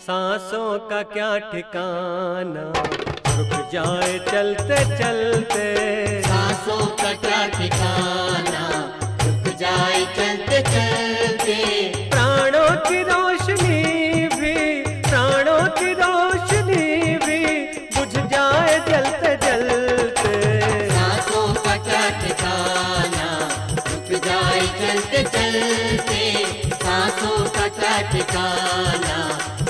सांसों का क्या ठिकाना, रुक जाए चलते चलते। सांसों का क्या ठिकाना, रुक जाए चलते चलते। प्राणों की रोशनी भी, प्राणों की रोशनी भी बुझ जाए जलते जलते। सांसों का क्या ठिकाना, रुक जाए चलते चलते। सांसों का क्या ठिकाना,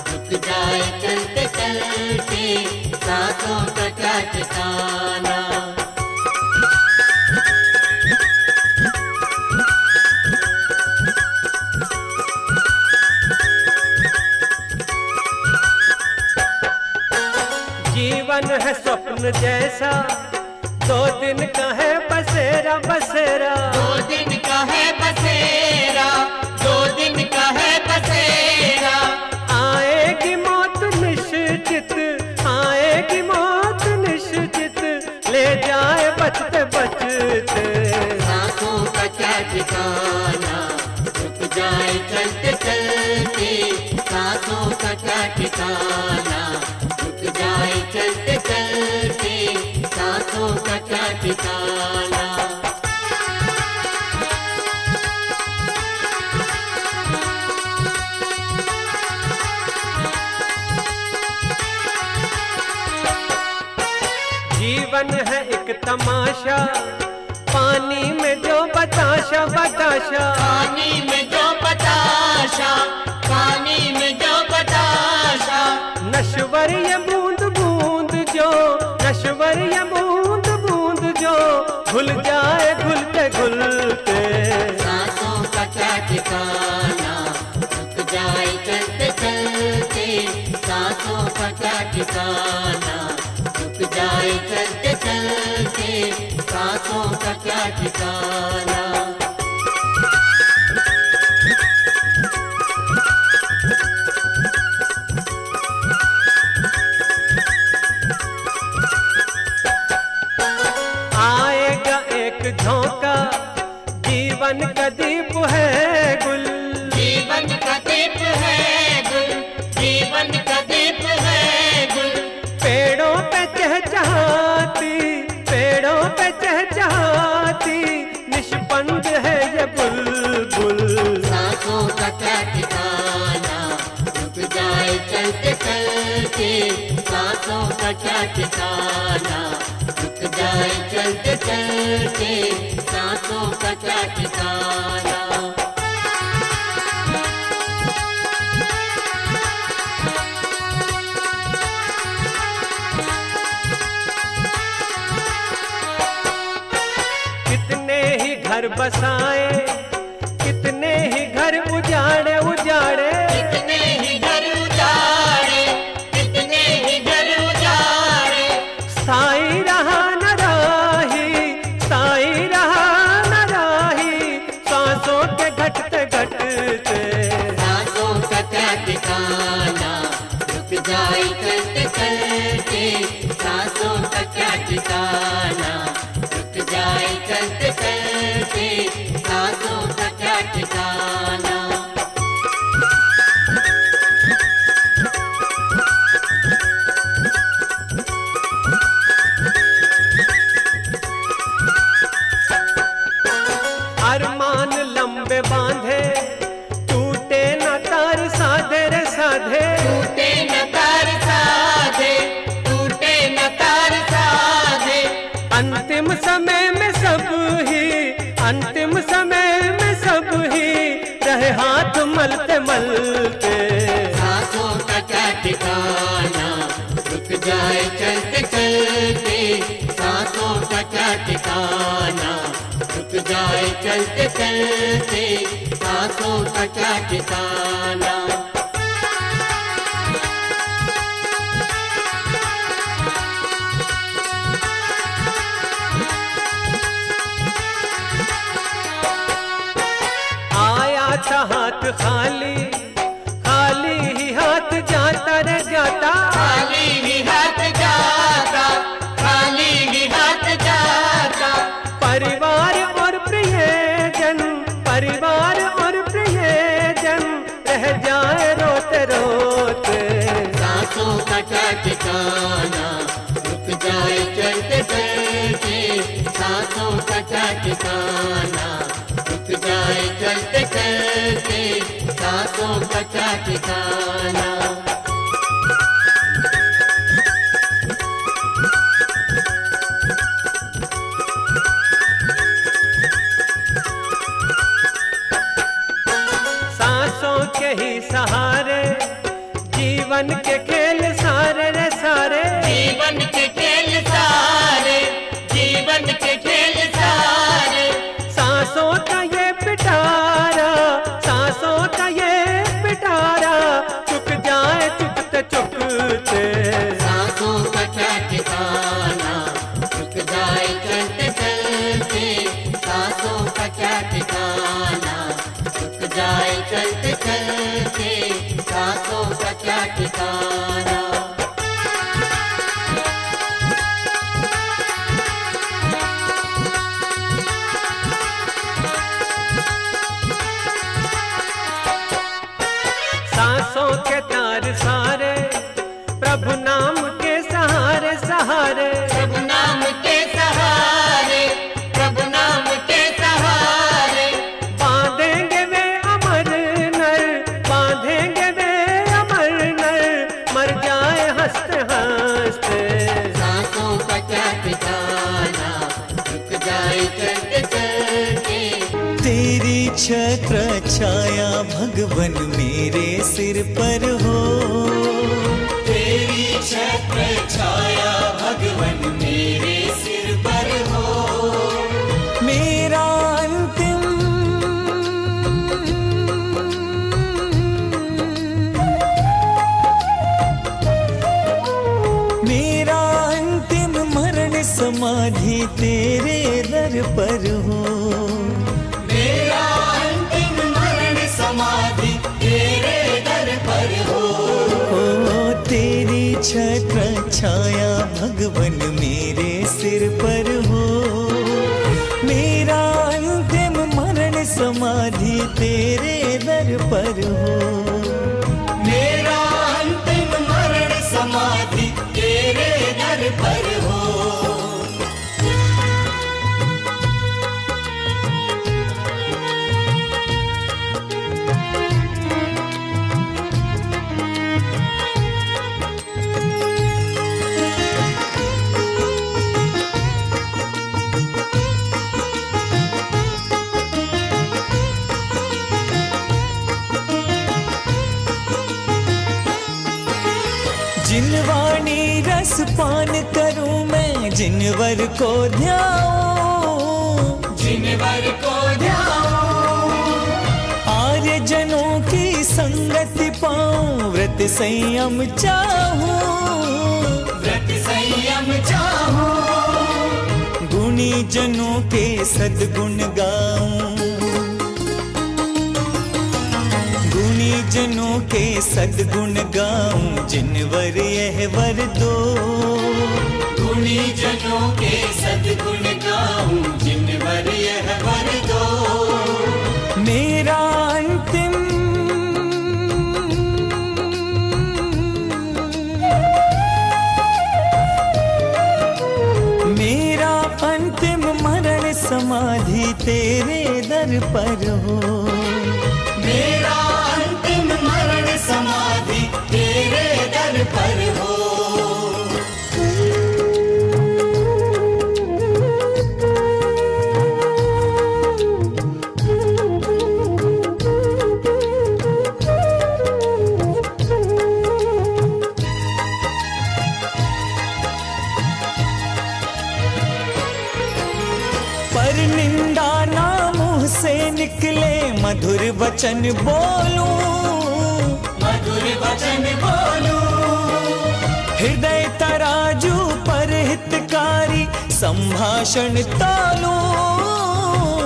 रुक जाए चलते चलते। सांसों का क्या ठिकाना। जीवन है स्वप्न जैसा, 2 दिन का है बसेरा बसेरा। 2 दिन का है बसेरा, 2 दिन का है बसेरा। आएगी मौत निश्चित, आएगी मौत निश्चित, ले जाए बचते बचते। सांसों का क्या ठिकाना, रुक जाए चलते चलते। सांसों का क्या ठिकाना, रुक जाए चलते चलते। सांसों का क्या ठिकाना। जीवन है एक तमाशा, पानी में जो बताशा बताशा। पानी में जो बताशा, पानी में जो बताशा। नश्वर ये बूंद बूंद जो, नश्वर ये बूंद बूंद जो घुल जाए घुलते घुलते। सांसों का क्या ठिकाना, रुक जाए चलते चलते। सांसों का क्या ठिकाना, रुक जाए चलते चलते। सांसों का क्या ठिकाना। आएगा एक झोंका, जीवन का दीप है गुल। जीवन का दीप है गुल, जीवन का दीप है गुल। पेड़ों पे चहचहाती, पेड़ों पे चहचहाती निष्पंद है ये बुलबुल। सांसों का क्या ठिकाना, रुक जाए चलते चलते। सांसों का क्या ठिकाना, रुक जाए चलते चलते। सांसों का क्या ठिकाना। कितने ही घर बसाए, कितने ही घर उजाड़े उजाड़े। कितने ही घर उजाड़े, कितने ही घर उजाड़े। स्थाई रहा न राही, स्थाई रहा न राही, सांसों के घटते घटते। सांसों का क्या ठिकाना, रुक जाए चलते चलते। सांसों का क्या ठिकाना, रुक जाए चलते चलते। सांसों का क्या ठिकाना। अरमान लंबे बांधे, टूटे न तार साधे रे साधे। टूटे न तार साधे, टूटे न तार साधे। अंतिम समय में सब ही, अंतिम समय में सब ही रहे हाथ मलते मलते। सांसों का क्या ठिकाना, रुक जाए चलते चलते। सांसों का क्या ठिकाना, रुक जाए चलते चलते। सांसों का क्या ठिकाना। आया था हाथ खाली, खाली ही हाथ जाता रे जाता। खाली ही हाथ जाता, खाली ही हाथ जाता। परिवार और प्रियजन, परिवार और प्रियजन रह जाए रोते रोते। चलते सांसों का क्या ठिकाना। सांसों के ही सहारे जीवन के खेल सारे रे सारे, जीवन के खेल सारे, जीवन के खेल सारे। सांसों का ये पिटारा, सांसों का ये पिटारा, चुक जाए चुकते चुकते सांसों का क्या ठिकाना, रुक जाए चलते चलते सांसों का क्या ठिकाना, रुक जाए चलते चलते सांसों का क्या ठिकाना। सांसों के तार सारे प्रभु नाम के सहारे सहारे, प्रभु नाम के सहारे, प्रभु नाम के सहारे। बांधेंगे वे अमर नर, बांधेंगे वे अमर नर, मर जाए हंसते हंसते। सांसों का क्या ठिकाना, रुक जाए चलते चलते। तेरी छत्र छाया भगवन मेरे सिर पर हो, तेरी छत्र छाया भगवन मेरे सिर पर हो। मेरा अंतिम मेरा अंतिम मरण समाधि तेरे दर पर हो, मेरा अंतिम मरण समाधि तेरे दर पर हो। तेरी छत्र छाया भगवन मेरे सिर पर हो, मेरा अंतिम मरण समाधि तेरे दर पर हो, मेरा अंतिम मरण समाधि तेरे दर पर हो। जिनवाणी रस पान करूं मैं, जिनवर को ध्याऊं, जिनवर को ध्याऊं। आर्य जनों की संगति पाऊं, व्रत संयम चाहूं, व्रत संयम चाहूं। गुणी जनों के सद्गुण गाऊं, गुणी जनों के सद्गुण गाऊं, जिनवर यह वर दो। गुणी जनों के सद्गुण गाऊं, जिनवर यह वर दो। मेरा अंतिम मेरा अंतिम मरण समाधि तेरे दर पर हो, मेरा अंतिम मरण समाधि तेरे दर पर हो। पर निंदा ना मुँह से निकले, मधुर वचन बोलूं, मधुर वचन बोलूं। हृदय तराजू पर हितकारी संभाषण तोलूं,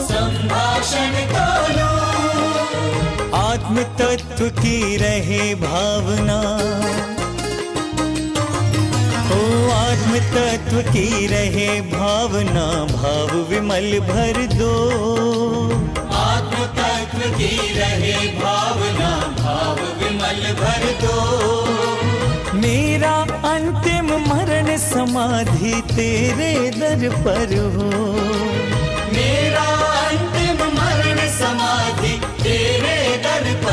संभाषण तोलूं। आत्म तत्व की रहे भावना, आत्म तत्व की रहे भावना, भाव विमल भर दो। आत्म तत्व की रहे भावना, भाव विमल भर दो। मेरा अंतिम मरण समाधि तेरे दर पर हो, मेरा अंतिम मरण समाधि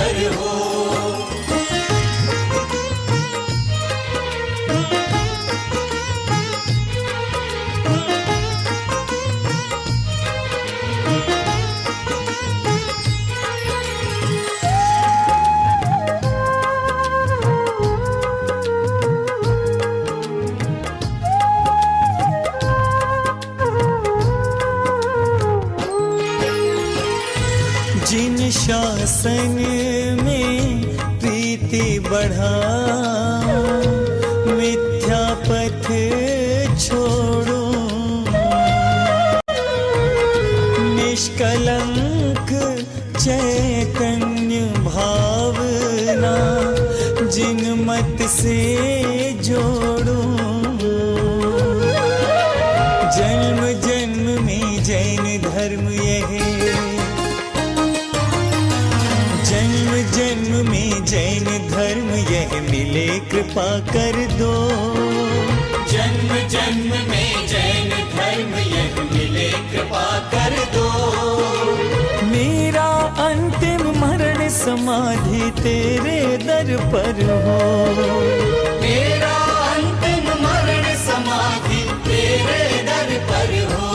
पर हो। जिन शासन में प्रीति बढ़ा, मिथ्या पथ छोड़ो, निष्कलंक चैतन्य भावना जिन मत से जोड़ो। जन्म जन्म में जैन धर्म यह, जन्म जन्म में जैन धर्म यह मिले कृपा कर दो। जन्म जन्म में जैन धर्म यह मिले कृपा कर दो। मेरा अंतिम मरण समाधि तेरे दर पर हो। मेरा अंतिम मरण समाधि तेरे दर पर हो।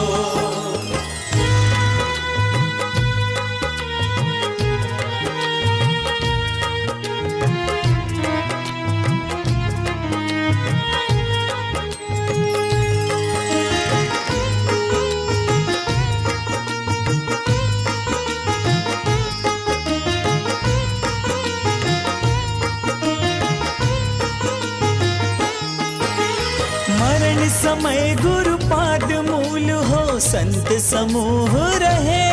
समय गुरु पाद मूल हो, संत समूह रहे,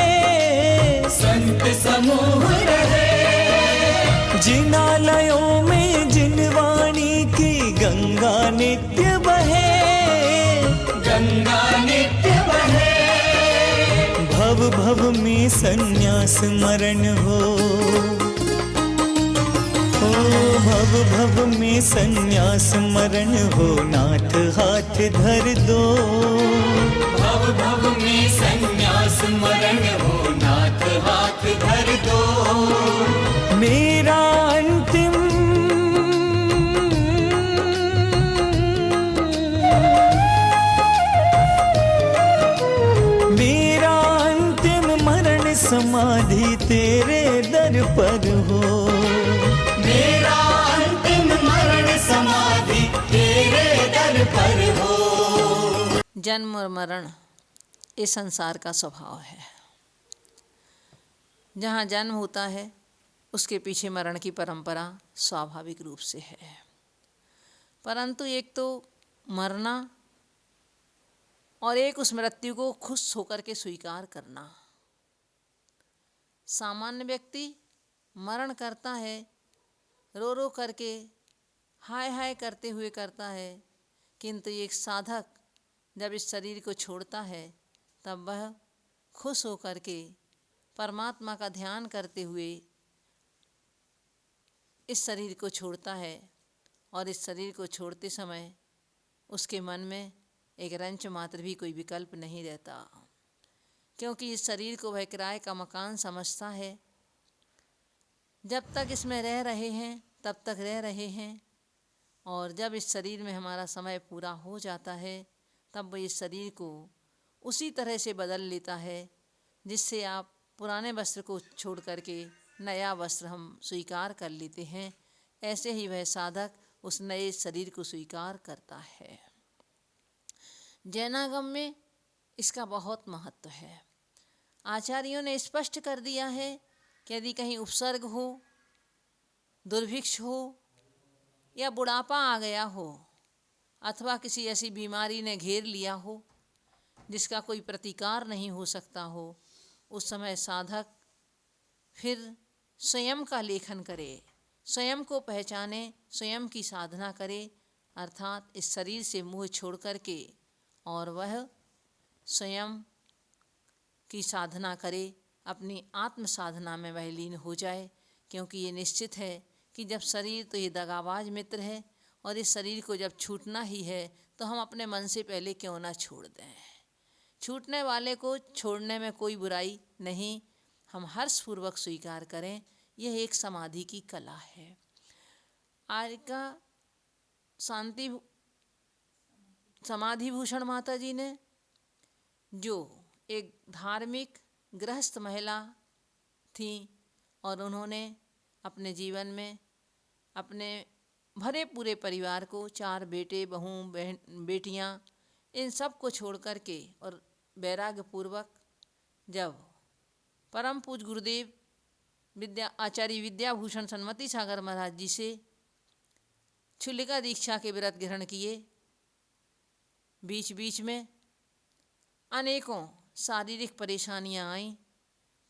संत समूह रहे। जिनालयों में जिन वाणी की गंगा नित्य बहे, गंगा नित्य बहे। भव भव में संन्यास मरण हो, भव भव में संन्यास मरण हो, नाथ हाथ धर दो। भव भव में संन्यास मरण हो, नाथ हाथ धर दो। मेरा अंतिम मरण समाधि तेरे दर पर हो। मेरा अंतिम मरण समाधि तेरे दर पर हो। जन्म और मरण इस संसार का स्वभाव है। जहाँ जन्म होता है उसके पीछे मरण की परंपरा स्वाभाविक रूप से है। परंतु एक तो मरना और एक उस मृत्यु को खुश होकर के स्वीकार करना। सामान्य व्यक्ति मरण करता है, रो रो करके हाय हाय करते हुए करता है, किंतु एक साधक जब इस शरीर को छोड़ता है तब वह खुश होकर के परमात्मा का ध्यान करते हुए इस शरीर को छोड़ता है। और इस शरीर को छोड़ते समय उसके मन में एक रंच मात्र भी कोई विकल्प नहीं रहता, क्योंकि इस शरीर को वह किराए का मकान समझता है। जब तक इसमें रह रहे हैं तब तक रह रहे हैं, और जब इस शरीर में हमारा समय पूरा हो जाता है तब वो इस शरीर को उसी तरह से बदल लेता है जिससे आप पुराने वस्त्र को छोड़ करके नया वस्त्र हम स्वीकार कर लेते हैं। ऐसे ही वह साधक उस नए शरीर को स्वीकार करता है। जैनागम में इसका बहुत महत्व है। आचार्यों ने स्पष्ट कर दिया है कि यदि कहीं उपसर्ग हो, दुर्भिक्ष हो या बुढ़ापा आ गया हो अथवा किसी ऐसी बीमारी ने घेर लिया हो जिसका कोई प्रतिकार नहीं हो सकता हो, उस समय साधक फिर स्वयं का लेखन करे, स्वयं को पहचाने, स्वयं की साधना करे, अर्थात इस शरीर से मुँह छोड़ करके और वह स्वयं की साधना करे, अपनी आत्म साधना में वह लीन हो जाए। क्योंकि ये निश्चित है कि जब शरीर तो ये दगाबाज मित्र है और इस शरीर को जब छूटना ही है तो हम अपने मन से पहले क्यों ना छोड़ दें। छूटने वाले को छोड़ने में कोई बुराई नहीं, हम हर्षपूर्वक स्वीकार करें, यह एक समाधि की कला है। आज का शांति समाधि भूषण माता जी ने, जो एक धार्मिक गृहस्थ महिला थी और उन्होंने अपने जीवन में अपने भरे पूरे परिवार को, 4 बेटे, बहू, बहन, बेटियां, इन सब को छोड़ कर के और वैराग्य पूर्वक जब परम पूज्य गुरुदेव आचार्य विद्याभूषण सन्मति सागर महाराज जी से छुलिका दीक्षा के व्रत ग्रहण किए, बीच बीच में अनेकों शारीरिक परेशानियां आईं,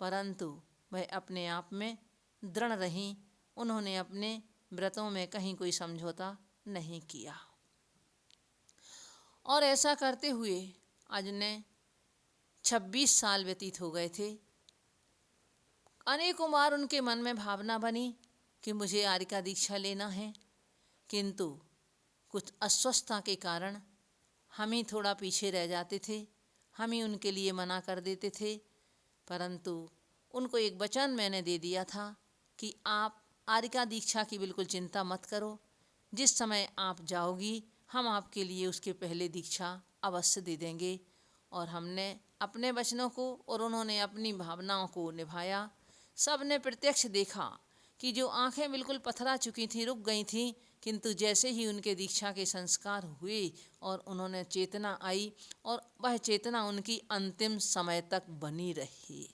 परंतु वह अपने आप में दृढ़ रहीं। उन्होंने अपने व्रतों में कहीं कोई समझौता नहीं किया और ऐसा करते हुए आज ने 26 साल व्यतीत हो गए थे। अनेकों बार उनके मन में भावना बनी कि मुझे आर्यिका दीक्षा लेना है, किंतु कुछ अस्वस्थता के कारण हम ही थोड़ा पीछे रह जाते थे, हम ही उनके लिए मना कर देते थे। परंतु उनको एक वचन मैंने दे दिया था कि आप आर्यिका दीक्षा की बिल्कुल चिंता मत करो, जिस समय आप जाओगी हम आपके लिए उसके पहले दीक्षा अवश्य दे देंगे। और हमने अपने वचनों को और उन्होंने अपनी भावनाओं को निभाया। सब ने प्रत्यक्ष देखा कि जो आंखें बिल्कुल पथरा चुकी थीं, रुक गई थीं, किंतु जैसे ही उनके दीक्षा के संस्कार हुए और उन्होंने चेतना आई और वह चेतना उनकी अंतिम समय तक बनी रही।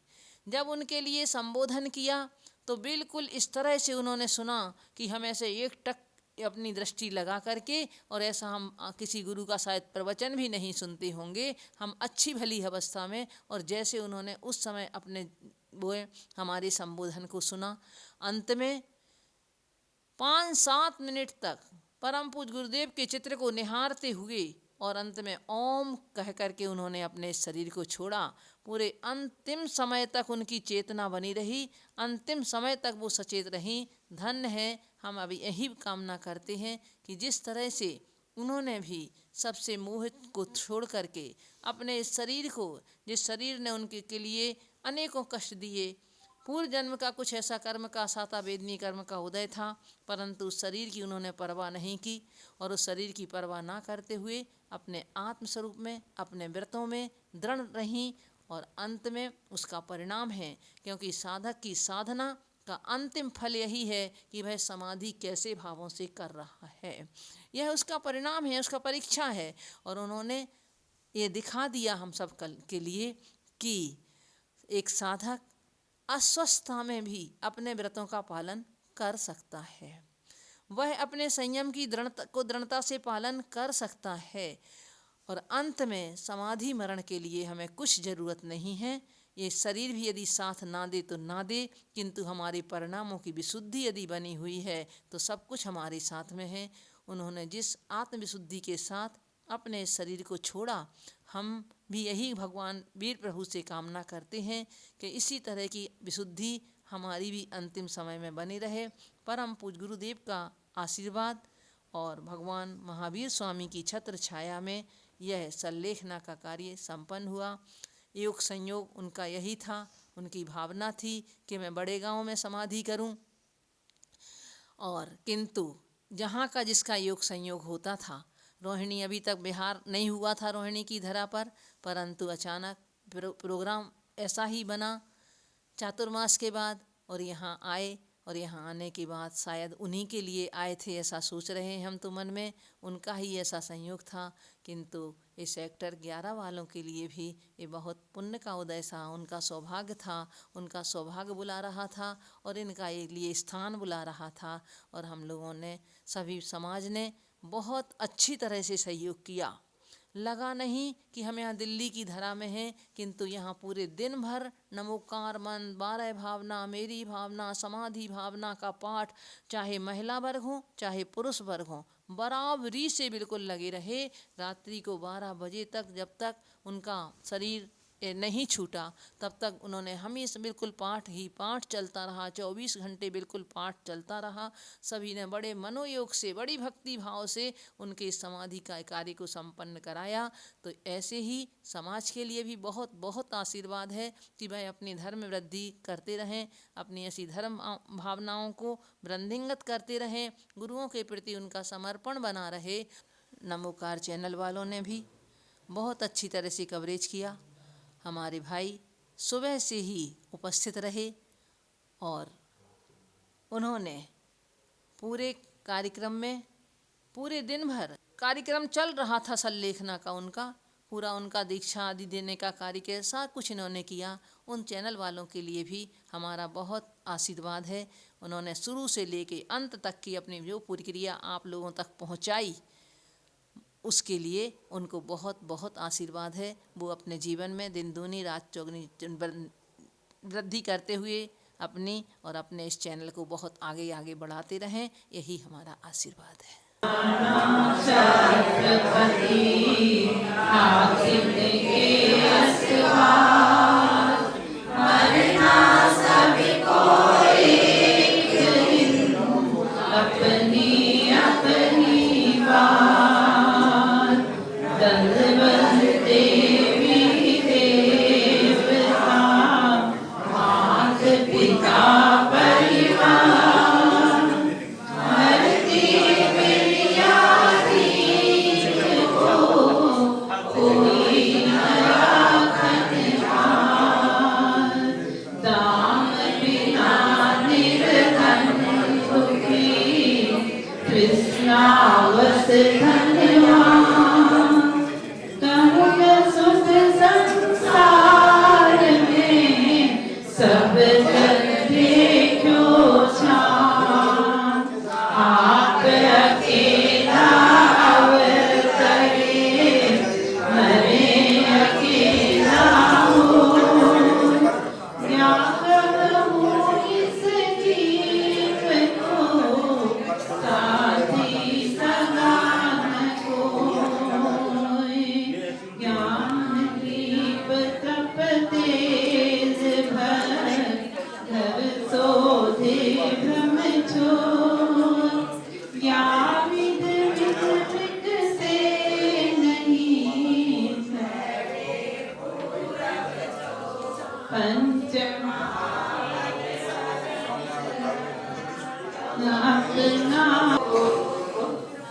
जब उनके लिए संबोधन किया तो बिल्कुल इस तरह से उन्होंने सुना कि हम ऐसे एक टक अपनी दृष्टि लगा करके, और ऐसा हम किसी गुरु का शायद प्रवचन भी नहीं सुनते होंगे, हम अच्छी भली अवस्था में, और जैसे उन्होंने उस समय अपने वो हमारे संबोधन को सुना, अंत में 5-7 मिनट तक परम पूज्य गुरुदेव के चित्र को निहारते हुए और अंत में ओम कह करके उन्होंने अपने शरीर को छोड़ा। पूरे अंतिम समय तक उनकी चेतना बनी रही, अंतिम समय तक वो सचेत रहीं। धन्य है। हम अभी यही कामना करते हैं कि जिस तरह से उन्होंने भी सबसे मोह को छोड़ करके अपने शरीर को, जिस शरीर ने उनके के लिए अनेकों कष्ट दिए, पूर्व जन्म का कुछ ऐसा कर्म का साता वेदनी कर्म का उदय था, परंतु उस शरीर की उन्होंने परवाह नहीं की और उस शरीर की परवाह ना करते हुए अपने आत्मस्वरूप में, अपने व्रतों में दृढ़ रहीं। और अंत में उसका परिणाम है, क्योंकि साधक की साधना का अंतिम फल यही है कि वह समाधि कैसे भावों से कर रहा है, यह उसका परिणाम है, उसका परीक्षा है। और उन्होंने ये दिखा दिया हम सब कल के लिए कि एक साधक अस्वस्थता में भी अपने व्रतों का पालन कर सकता है, वह अपने संयम की दृढ़ता से पालन कर सकता है। और अंत में समाधि मरण के लिए हमें कुछ ज़रूरत नहीं है। ये शरीर भी यदि साथ ना दे तो ना दे, किंतु हमारे परिणामों की विशुद्धि यदि बनी हुई है तो सब कुछ हमारे साथ में है। उन्होंने जिस आत्मविशुद्धि के साथ अपने शरीर को छोड़ा, हम भी यही भगवान वीर प्रभु से कामना करते हैं कि इसी तरह की विशुद्धि हमारी भी अंतिम समय में बनी रहे। परम पूज्य गुरुदेव का आशीर्वाद और भगवान महावीर स्वामी की छत्र छाया में यह संलेखना का कार्य संपन्न हुआ। योग संयोग उनका यही था, उनकी भावना थी कि मैं बड़े गांव में समाधि करूं, और किंतु जहां का जिसका योग संयोग होता था, रोहिणी अभी तक बिहार नहीं हुआ था रोहिणी की धरा पर, परंतु अचानक प्रोग्राम ऐसा ही बना चातुर्मास के बाद, और यहाँ आए। और यहाँ आने के बाद शायद उन्हीं के लिए आए थे, ऐसा सोच रहे हैं हम तो मन में, उनका ही ऐसा संयोग था। किंतु इस सेक्टर 11 वालों के लिए भी ये बहुत पुण्य का उदय था, उनका सौभाग्य था, उनका सौभाग्य बुला रहा था और इनका ये लिए स्थान बुला रहा था। और हम लोगों ने, सभी समाज ने बहुत अच्छी तरह से सहयोग किया। लगा नहीं कि हम यहाँ दिल्ली की धरा में हैं, किंतु यहाँ पूरे दिन भर नमोकार मन, 12 भावना, मेरी भावना, समाधि भावना का पाठ, चाहे महिला वर्ग हो चाहे पुरुष वर्ग हो, बराबरी से बिल्कुल लगे रहे। रात्रि को 12 बजे तक, जब तक उनका शरीर नहीं छूटा, तब तक उन्होंने हमेशा बिल्कुल पाठ ही पाठ चलता रहा, 24 घंटे बिल्कुल पाठ चलता रहा। सभी ने बड़े मनोयोग से, बड़ी भक्ति भाव से उनके समाधि का कार्य को संपन्न कराया। तो ऐसे ही समाज के लिए भी बहुत बहुत आशीर्वाद है कि वह अपनी धर्म वृद्धि करते रहें, अपनी ऐसी धर्म भावनाओं को वृद्धिंगत करते रहें, गुरुओं के प्रति उनका समर्पण बना रहे। नमोकार चैनल वालों ने भी बहुत अच्छी तरह से कवरेज किया। हमारे भाई सुबह से ही उपस्थित रहे और उन्होंने पूरे कार्यक्रम में, पूरे दिन भर कार्यक्रम चल रहा था संलेखना का, उनका दीक्षा आदि देने का कार्य कैसा कुछ इन्होंने किया। उन चैनल वालों के लिए भी हमारा बहुत आशीर्वाद है। उन्होंने शुरू से लेके अंत तक की अपनी जो प्रक्रिया आप लोगों तक पहुंचाई, उसके लिए उनको बहुत बहुत आशीर्वाद है। वो अपने जीवन में दिन दूनी रात चौगनी वृद्धि करते हुए अपनी और अपने इस चैनल को बहुत आगे आगे बढ़ाते रहें, यही हमारा आशीर्वाद है।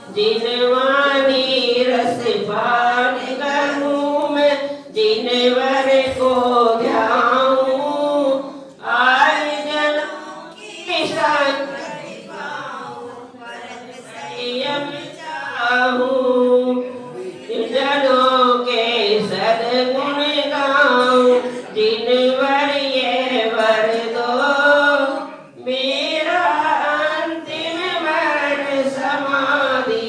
जिनवानी रस पान करूं मैं, जिनवर को ध्याऊं, आय जनों की संगति पाऊं, संयम चाहूं, जनों के सद्गुण गाऊं, जिनवर ये वर दो, मेरा अंतिम वर समाधि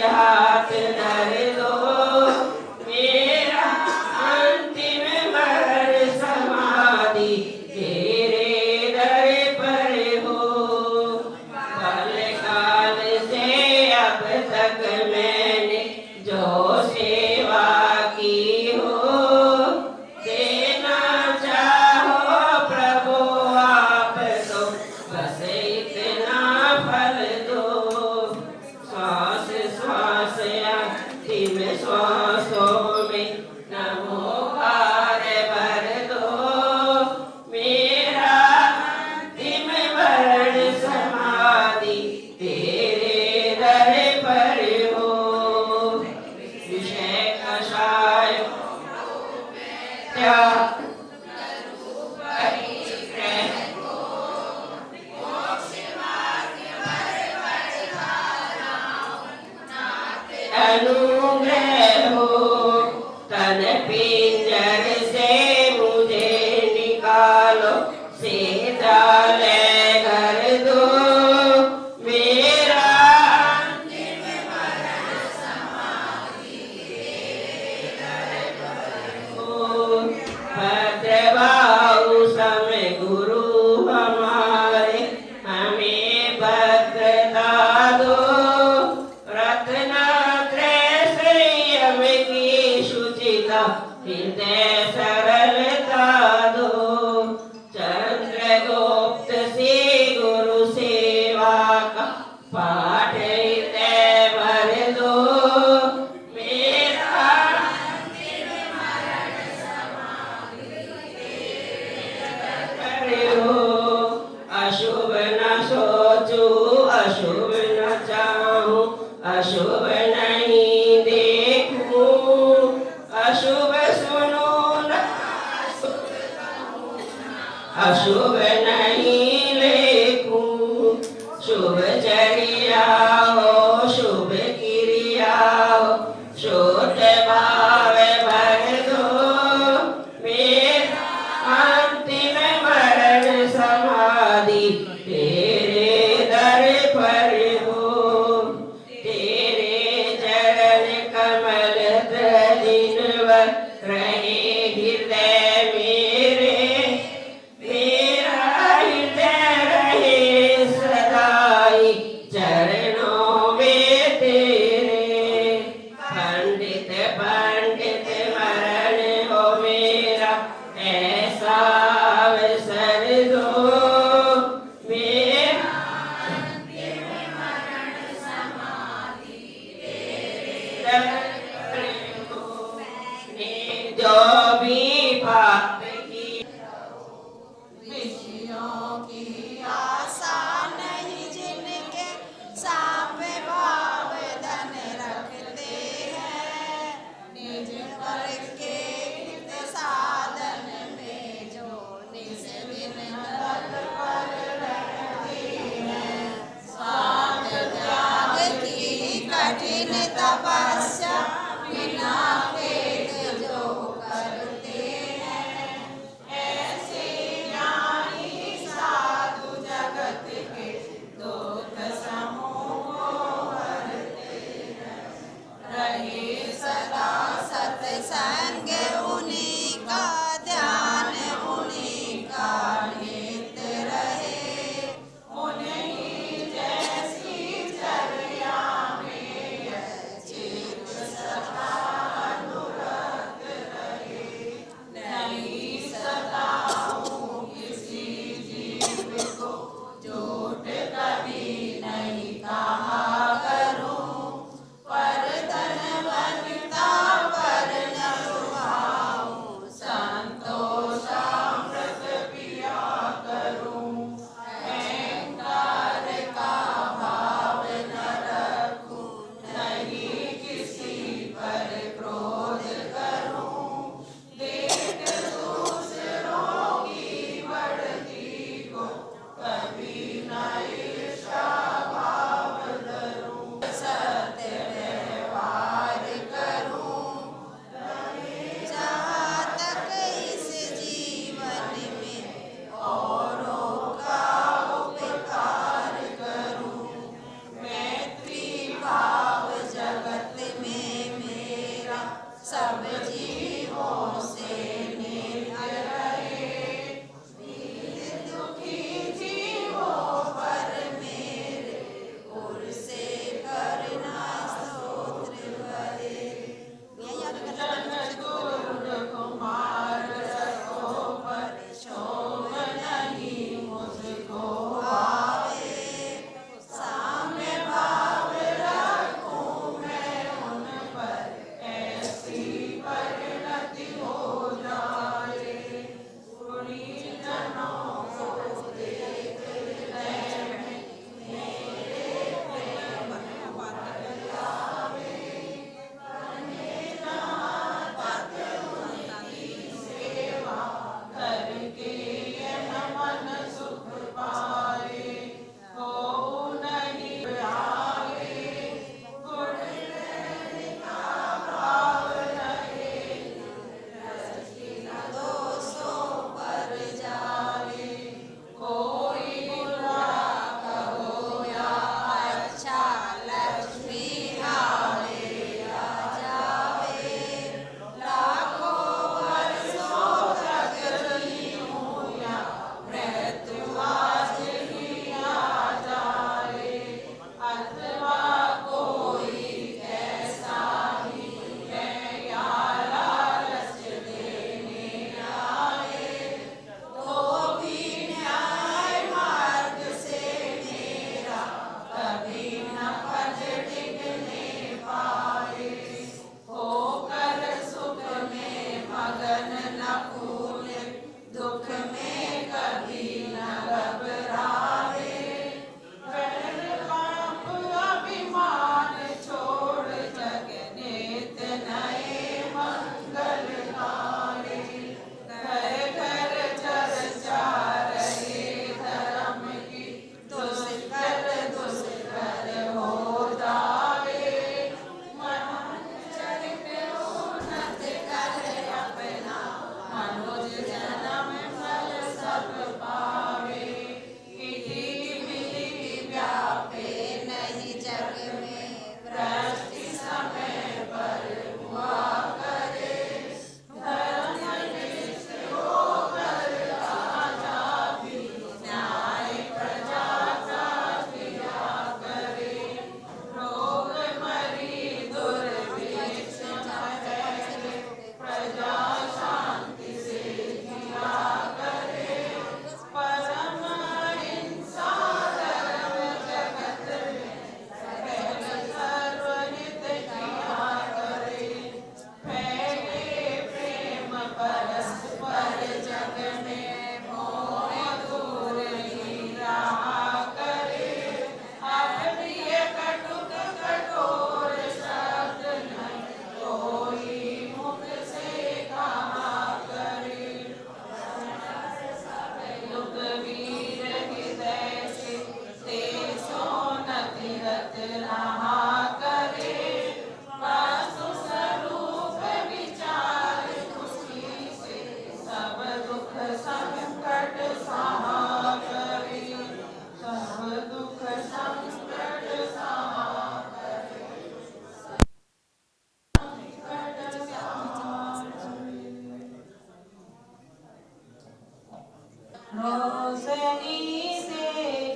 हाथ अनुग्रह हो। तन पिंजर से मुझे निकालो, सीधा ले घर दो, मेरा अंतिम मरण समाधि तेरे दर पर हो। भद्रबाहु समय गुरु हमारे, हमें भद्रता दो। रत्नात्रय संयम की शुचिता, हृदय सरलता दो। चंद्रगुप्त से गुरु सेवा का पाठ हृदय भर दो, मेरा अंतिम मरण समाधि तेरे दर पर हो। अशुभ न सोचूं, अशुभ न चाहूं, अशुभ नहीं देखूं, अशुभ सुनूं न अशुभ नहीं लेखूं। शुभ चर्या हो, शुभ क्रिया हो, शुद्ध भाव भर दो, मेरा अंतिम मरण समाधि तेरे दर पर हो। तेरे चरण कमल दिनवर रहे हृदय मेरे, मेरा हृदय रहे सदाई चरणों में तेरे। पंडित पंडित मरण हो मेरा, ऐसा अवसर दो, मेरा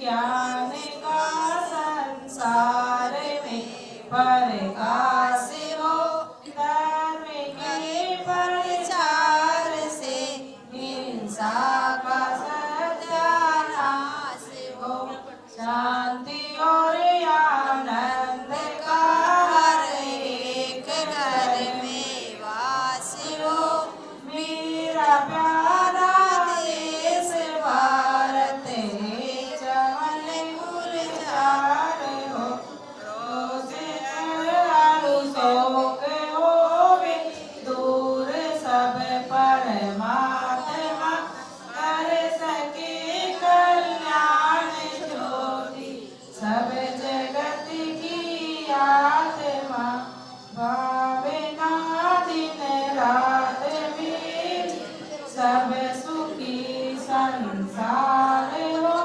ज्ञान का संसार में प्रकाश हो, धर्म के प्रचार से हिंसा का सत्यानाश हो, शांति और आनंद का हर एक घर में वास हो। मेरा प्यारा देश भारत है, चमन गुलजार हो, रोज शोक होवे दूर सब परमात्मा कर सके कल्याण ज्योति सब जगत की आत्मा। भावना दिन रात में सब सुखी संसार हो,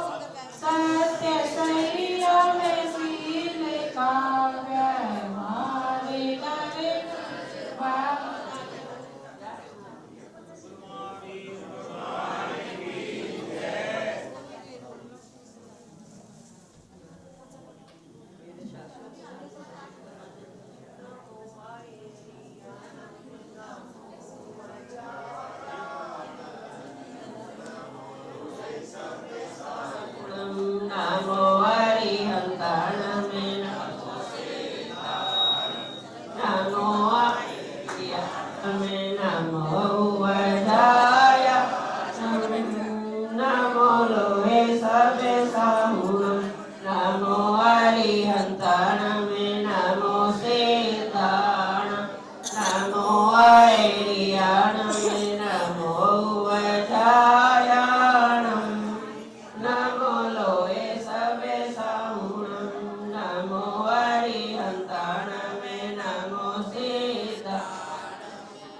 सत्य संयम शील का व्यवहार करे। नमो हरिहंताण में नमो में नमो वधाय नमो लोहे सब साहुण नमो हरिहंताण में नमो सीताण नमो ऐरियाण में नमो वधायाण नमो लोहे सब साहुण नमो हरिहंताण में नमो सीता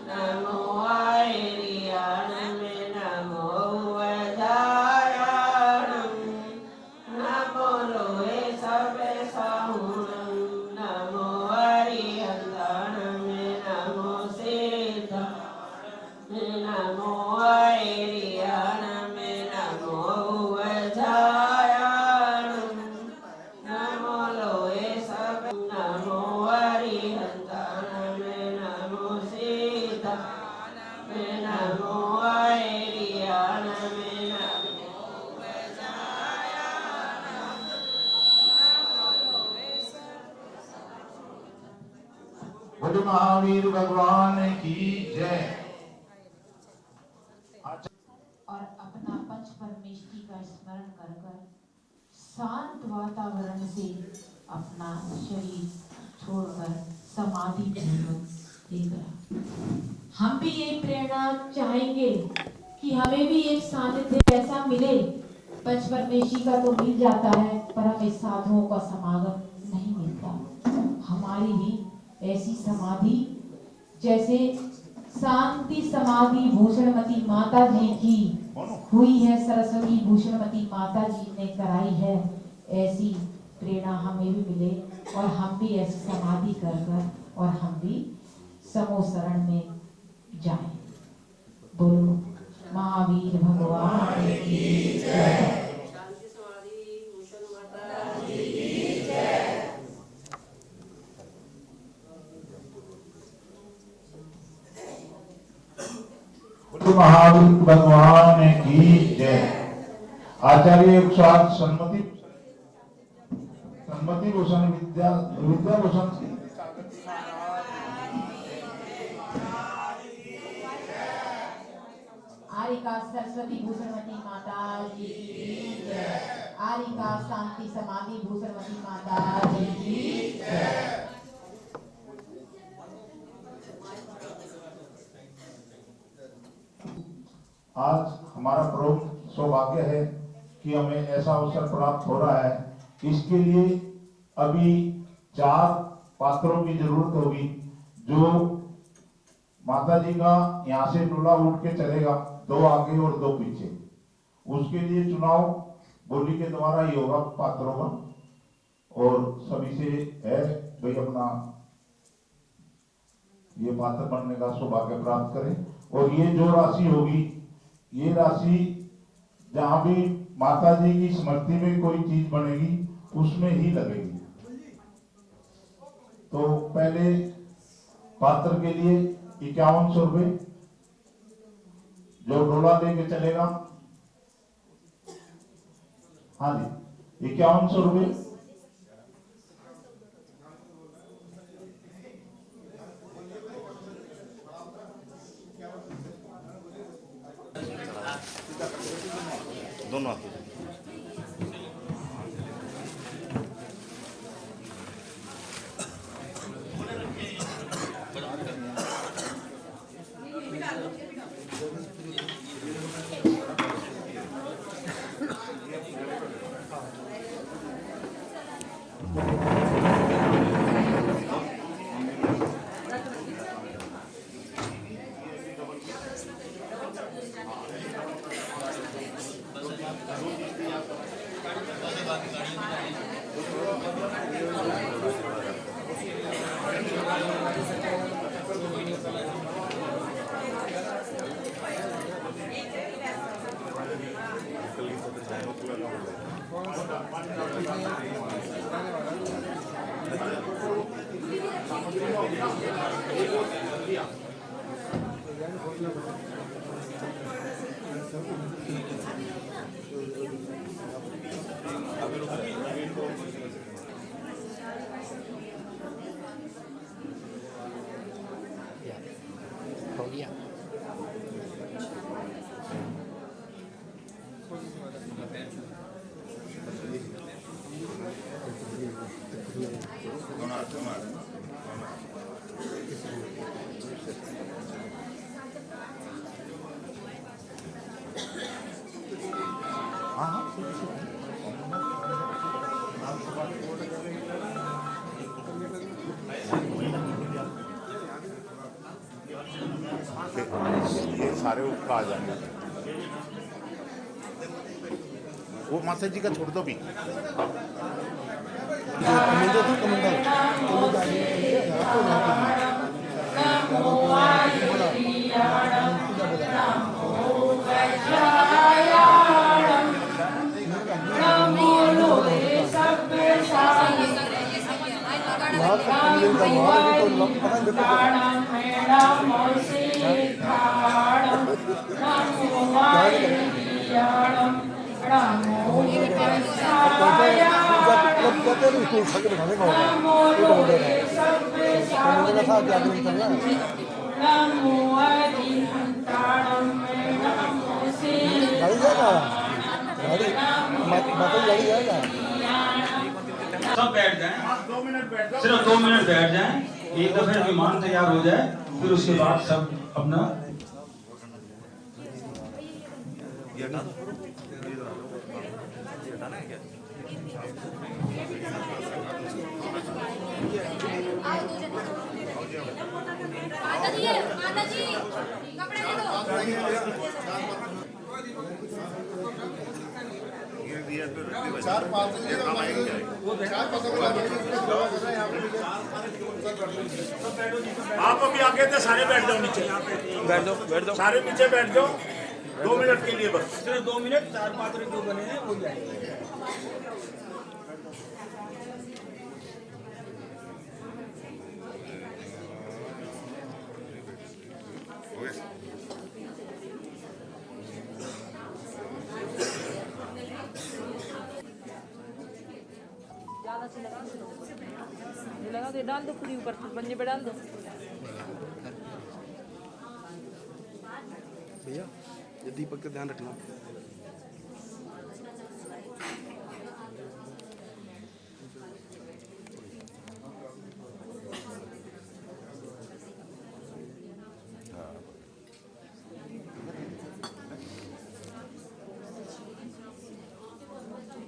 नमो ऐरियाण में नमो वधायाण नमो लोहे सब साहुण नमो हरिहंताण में नमो सीता नमो ऐरियाण में नमो वधायाण नमो लोहे सब नमो हरिहंताण में नमो सीता नमो ऐरियाण में नमो वधायाण नमो लोहे बोलो महावीर भगवान की जय। और अपना पंच परमेष्टि का स्मरण कर कर शांत वातावरण से अपना शरीर छोड़कर समाधि पूर्वक देख रहा। हम भी ये प्रेरणा चाहेंगे कि हमें भी एक सानिध्य ऐसा मिले। पंच परमेष्टि का तो मिल जाता है पर हमें साधुओं का समागम नहीं मिलता। हमारी भी ऐसी समाधि जैसे शांति समाधि भूषणमती माता जी की हुई है, सरस्वती भूषणमती माता जी ने कराई है, ऐसी प्रेरणा हमें भी मिले और हम भी ऐसी समाधि कर कर और हम भी समूह शरण में जाएं। बोलो महावीर भगवान की जय। शांति समाधि भूषण माता जी की जय। बोलो महावीर भगवान की जय। आचार्य 108 सन्मति भूषण विद्या भूषण आरिका सरस्वती भूषणमती माता जी की जय। आरिका शांति समाधि भूषणमती माता जी की जय। आज हमारा परम सौभाग्य है कि हमें ऐसा अवसर प्राप्त हो रहा है। इसके लिए अभी 4 पात्रों की जरूरत होगी। जो माता जी का यहाँ से टोला उठ के चलेगा, 2 आगे और 2 पीछे। उसके लिए चुनाव बोली के द्वारा ही होगा पात्रों का। और सभी से है भाई अपना ये पात्र बनने का सौभाग्य प्राप्त करें। और ये जो राशि होगी, ये राशि जहां भी माता जी की स्मृति में कोई चीज बनेगी उसमें ही लगेगी। तो पहले पात्र के लिए 5100 रुपये, जो डोला लेके चलेगा, हाँ जी 5100 रुपये। दोनों हाथों से। ये सारे उपका आ जाएंगे। वो माता जी का छोड़ दो भी। सब बैठ जाएं, सिर्फ 2 मिनट बैठ जाएं। एक दफे विमान तैयार हो जाए, फिर उसके बाद सब अपना माता जी कपड़े दे दो। आप अभी आगे थे, सारे बैठ जाओ नीचे। बैठ जाओ सारे नीचे बैठ जाओ 2 मिनट के लिए बस। सिर्फ 2 मिनट। 4 पात्र जो बने हैं वो जाएंगे। लगा दो, डाल दो पूरी ऊपर पंजे पे डाल दो। भैया ये दीपक का ध्यान रखना।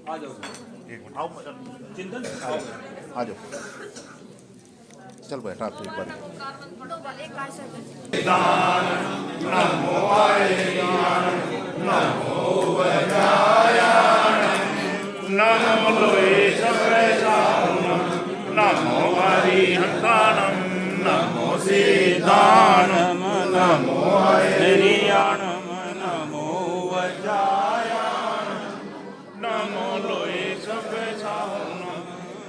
आ जाओ। एक मिनट आओ, चिंतन आ जाओ। चल बैठा तो एक बार। नमो नमो नमो हरिहंतानम नमो सीतानम नमो हरियाणम नमो वज्रायाणम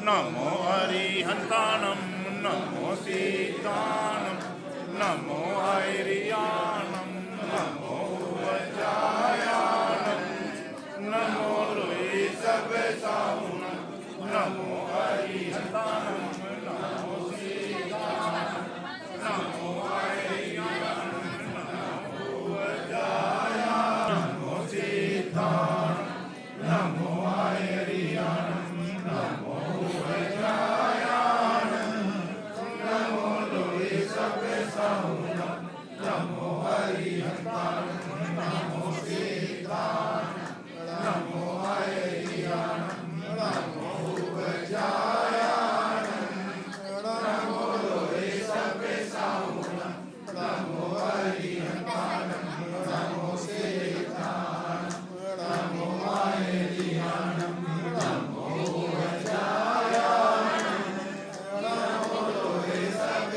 नमो अरिहंताणं नमो सीताणं नमो ऐरियाणं नमो वज्रायाणं नमो लोहितवेषाणं नमो अरिहंताणं नमो सीताणं नमो ऐरियाणं नमो वज्रायाणं नमो सीताणं नमो ऐरियाणं नमो वज्रायाणं नमो लोहितवेषाणं नमो अरिहंताणं नमो सीताणं नमो ऐरियाणं नमो वज्रायाणं नमो लोहितवेषाणं नमो अरिहंताणं नमो सीताणं नमो ऐरियाणं नमो वज्रायाणं नमो लोहितवेषाणं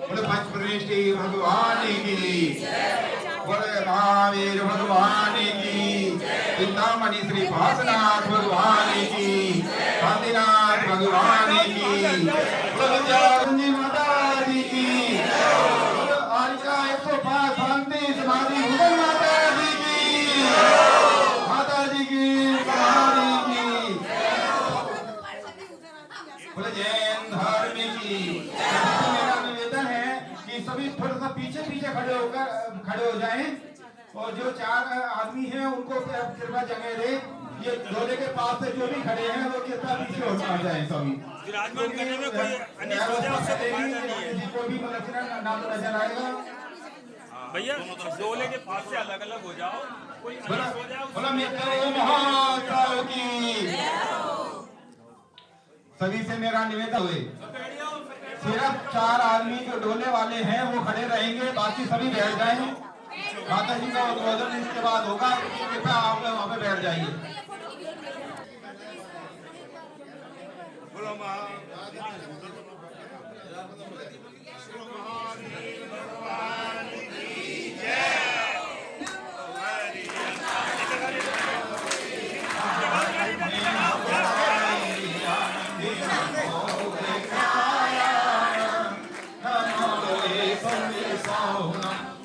बोले पंचप्रणेश्वरी भगवान की बोले महावीर भगवान की चिंतामणि श्री भासनाथ भगवान की शांतिनाथ भगवान की बोले विद्यारंजी माता जी की बोले आरिका 105 शांति समाधि भूषण माता जी की कहानी की बोले जैन धर्म की। मेरा निवेदन है कि सभी थोड़ा सा पीछे पीछे खड़े हो जाएं और जो 4 आदमी हैं उनको कृपया जगह दे। ये डोले के पास से जो भी खड़े हैं वो कितना पीछे हो जाए सभी विराजमान करने में कोई भी नाम नजर आएगा भैया डोले के पास से अलग अलग हो जाओ कोई बोला महाकाल की। सभी से मेरा निवेदन हुए सिर्फ 4 आदमी जो डोले वाले हैं वो खड़े रहेंगे, बाकी सभी बैठ जाएं। माता जी का उद्बोधन इसके बाद होगा, कृपया आप वहाँ पे बैठ जाइए।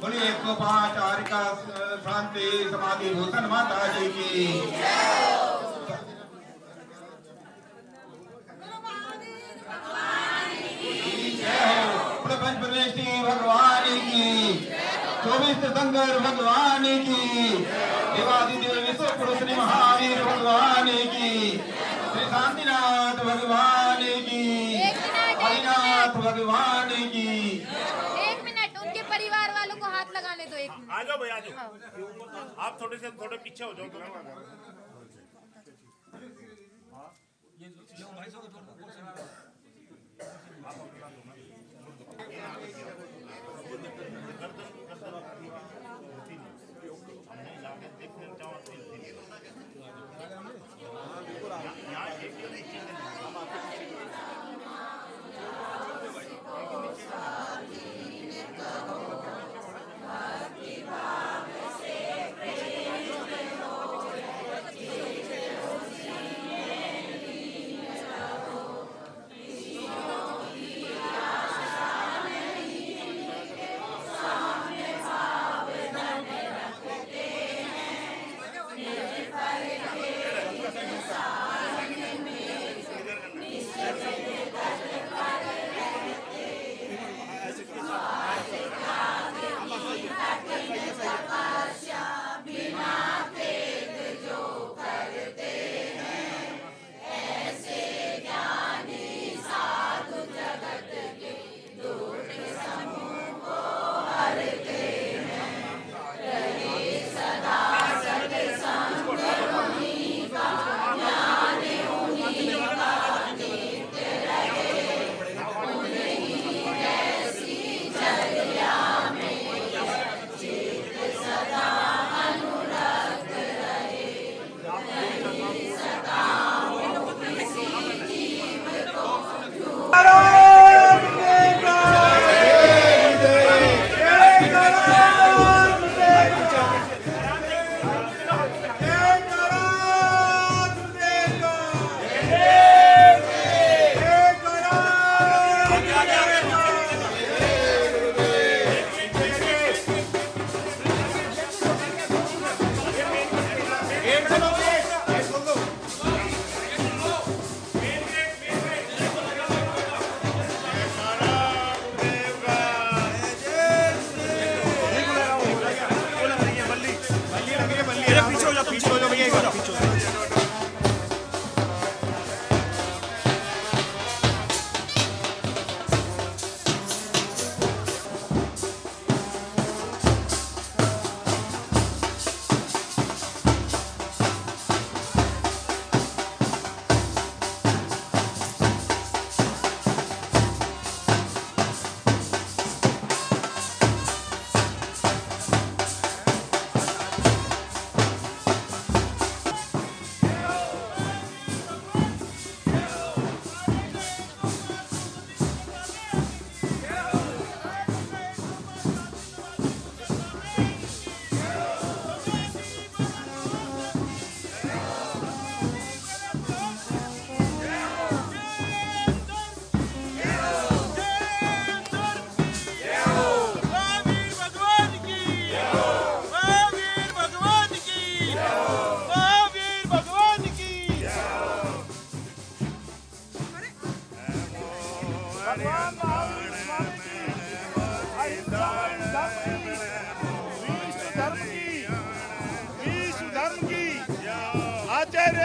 बोलिए 105 आरिका शांति समाधि भूषण माता जी की। पंचप्रणेश्वरी भगवान की 24 तीर्थंकर भगवान की देवादिदेव विश्व पुरुष श्री महावीर भगवान की श्री शांतिनाथ भगवान की हरिनाथ भगवान की। 1 मिनट उनके परिवार वालों को हाथ लगाने दो। 1 मिनट आ जाओ भाई आ जाओ, आप थोड़े पीछे हो जाओ।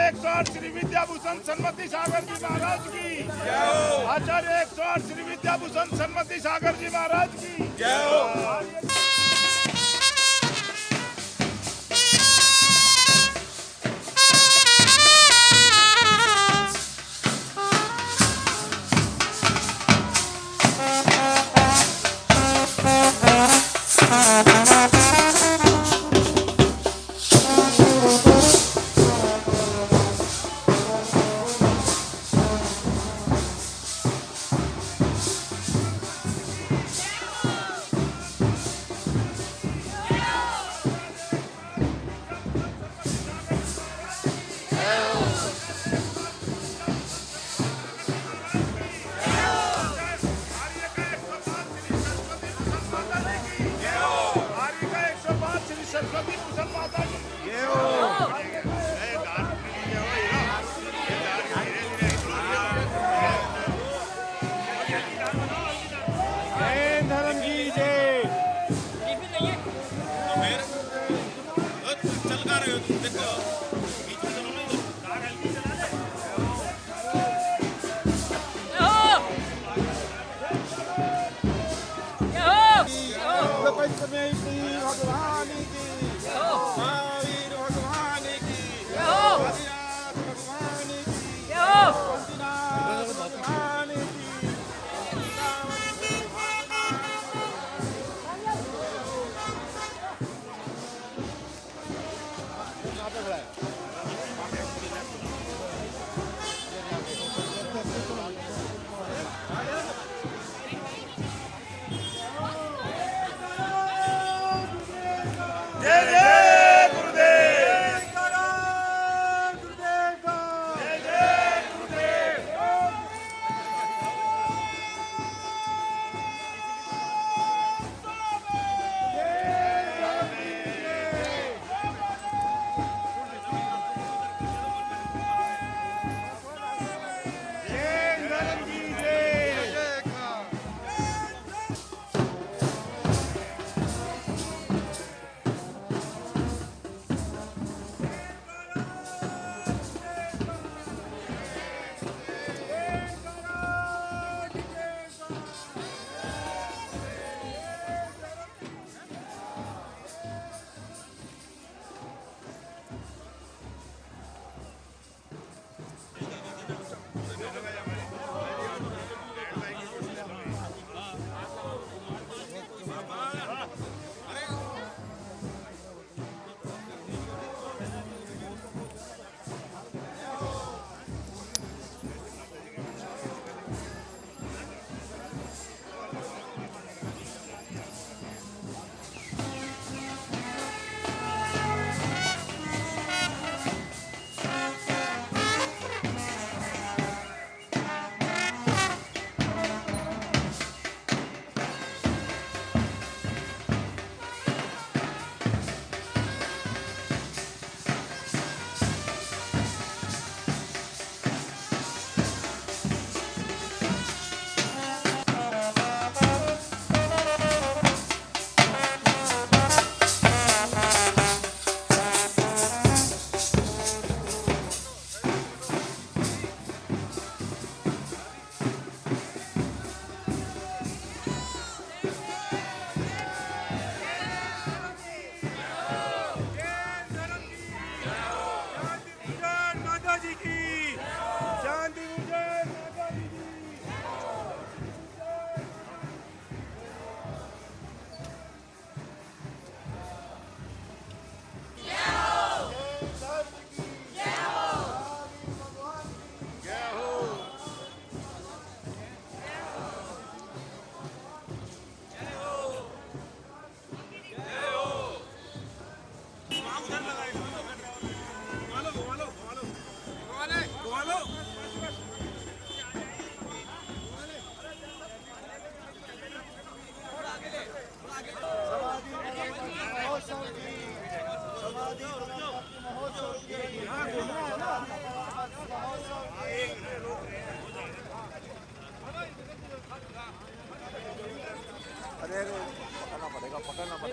आचार्य 108 श्री विद्याभूषण सन्मति सागर जी महाराज की जय हो। आचार्य 108 श्री विद्याभूषण सन्मति सागर जी महाराज की जय हो।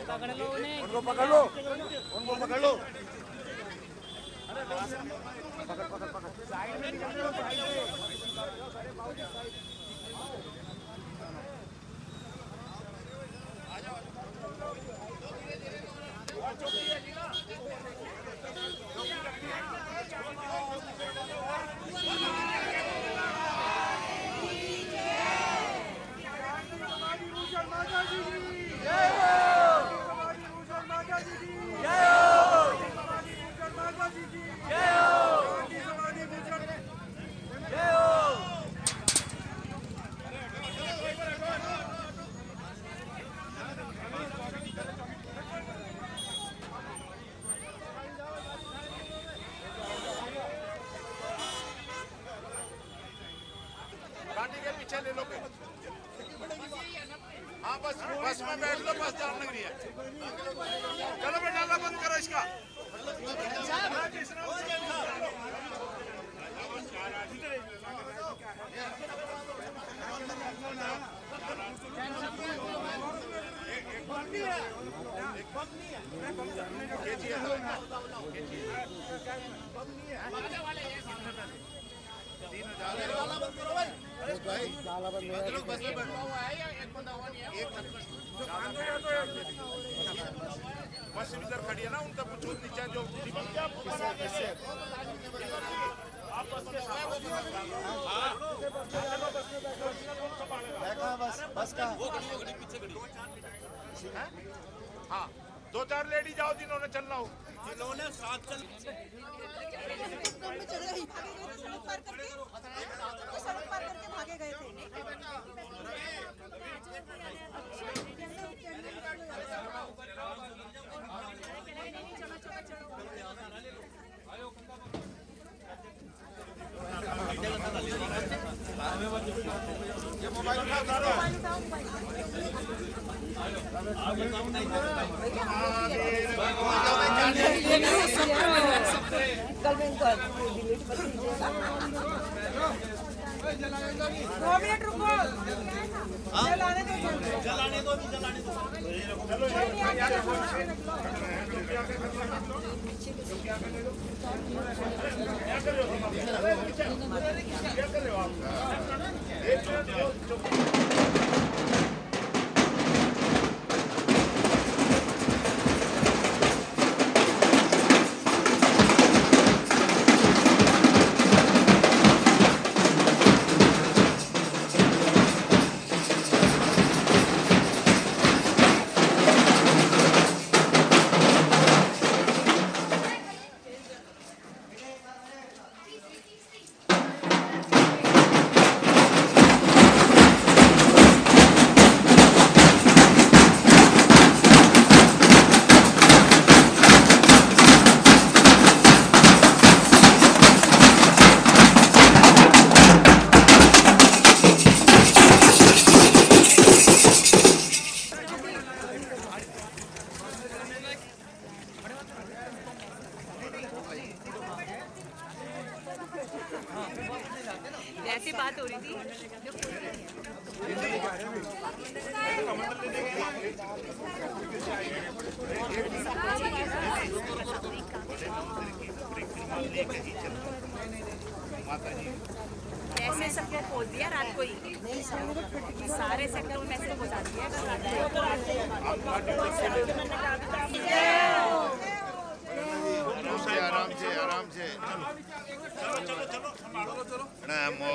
पकड़ लो उनको, पकड़ लो, उनको पकड़ लो। गाड़ी के पीछे ले लो। हाँ बस बस में बैठ लो, बस जाम लग रही है। चलो बेटा डाला बंद करो इसका। बस इधर खड़ी है ना, उनका कुछ नीचे जो हाँ 2-4 लेडी जाओ जिन्होंने चलना हो, जिन्होंने साथ चल सड़क पार करके भागे गए थे। कल मैं इनको डिलीट कर दीजिएगा। 2 मिनट रुको, जलाने दो, जलाने दो। ऐसी बात हो रही थी ऐसे सबको खोल दिया रात को ही, सारे सेक्टर में मैसेज पहुंचा दिया। आराम से आराम से चलो चलो चलो चलो चलो नमो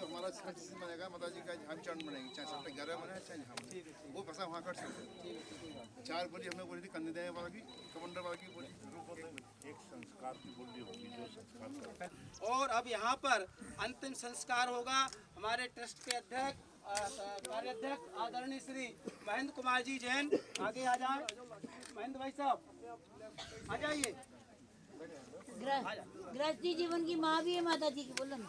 हमारा बनेगा माता जी का हम चरण बनेंगे, चाहे सब पे 11 बने चाहे हम, वो पैसा वहाँ कट सकते हैं। 4 बोली हमने बोली थी कन्या वाला की, कमंडर वाला की बोली, एक संस्कार की बोली होगी जो संस्कार करता है। और अब यहाँ पर अंतिम संस्कार होगा। हमारे ट्रस्ट के अध्यक्ष कार्याध्यक्ष आदरणीय श्री महेंद्र कुमार जी जैन आगे आ जाए। महेंद्र भाई साहब आ जाइए। गृहस्थी जीवन की माँ भी है माता जी की, बोलो ना।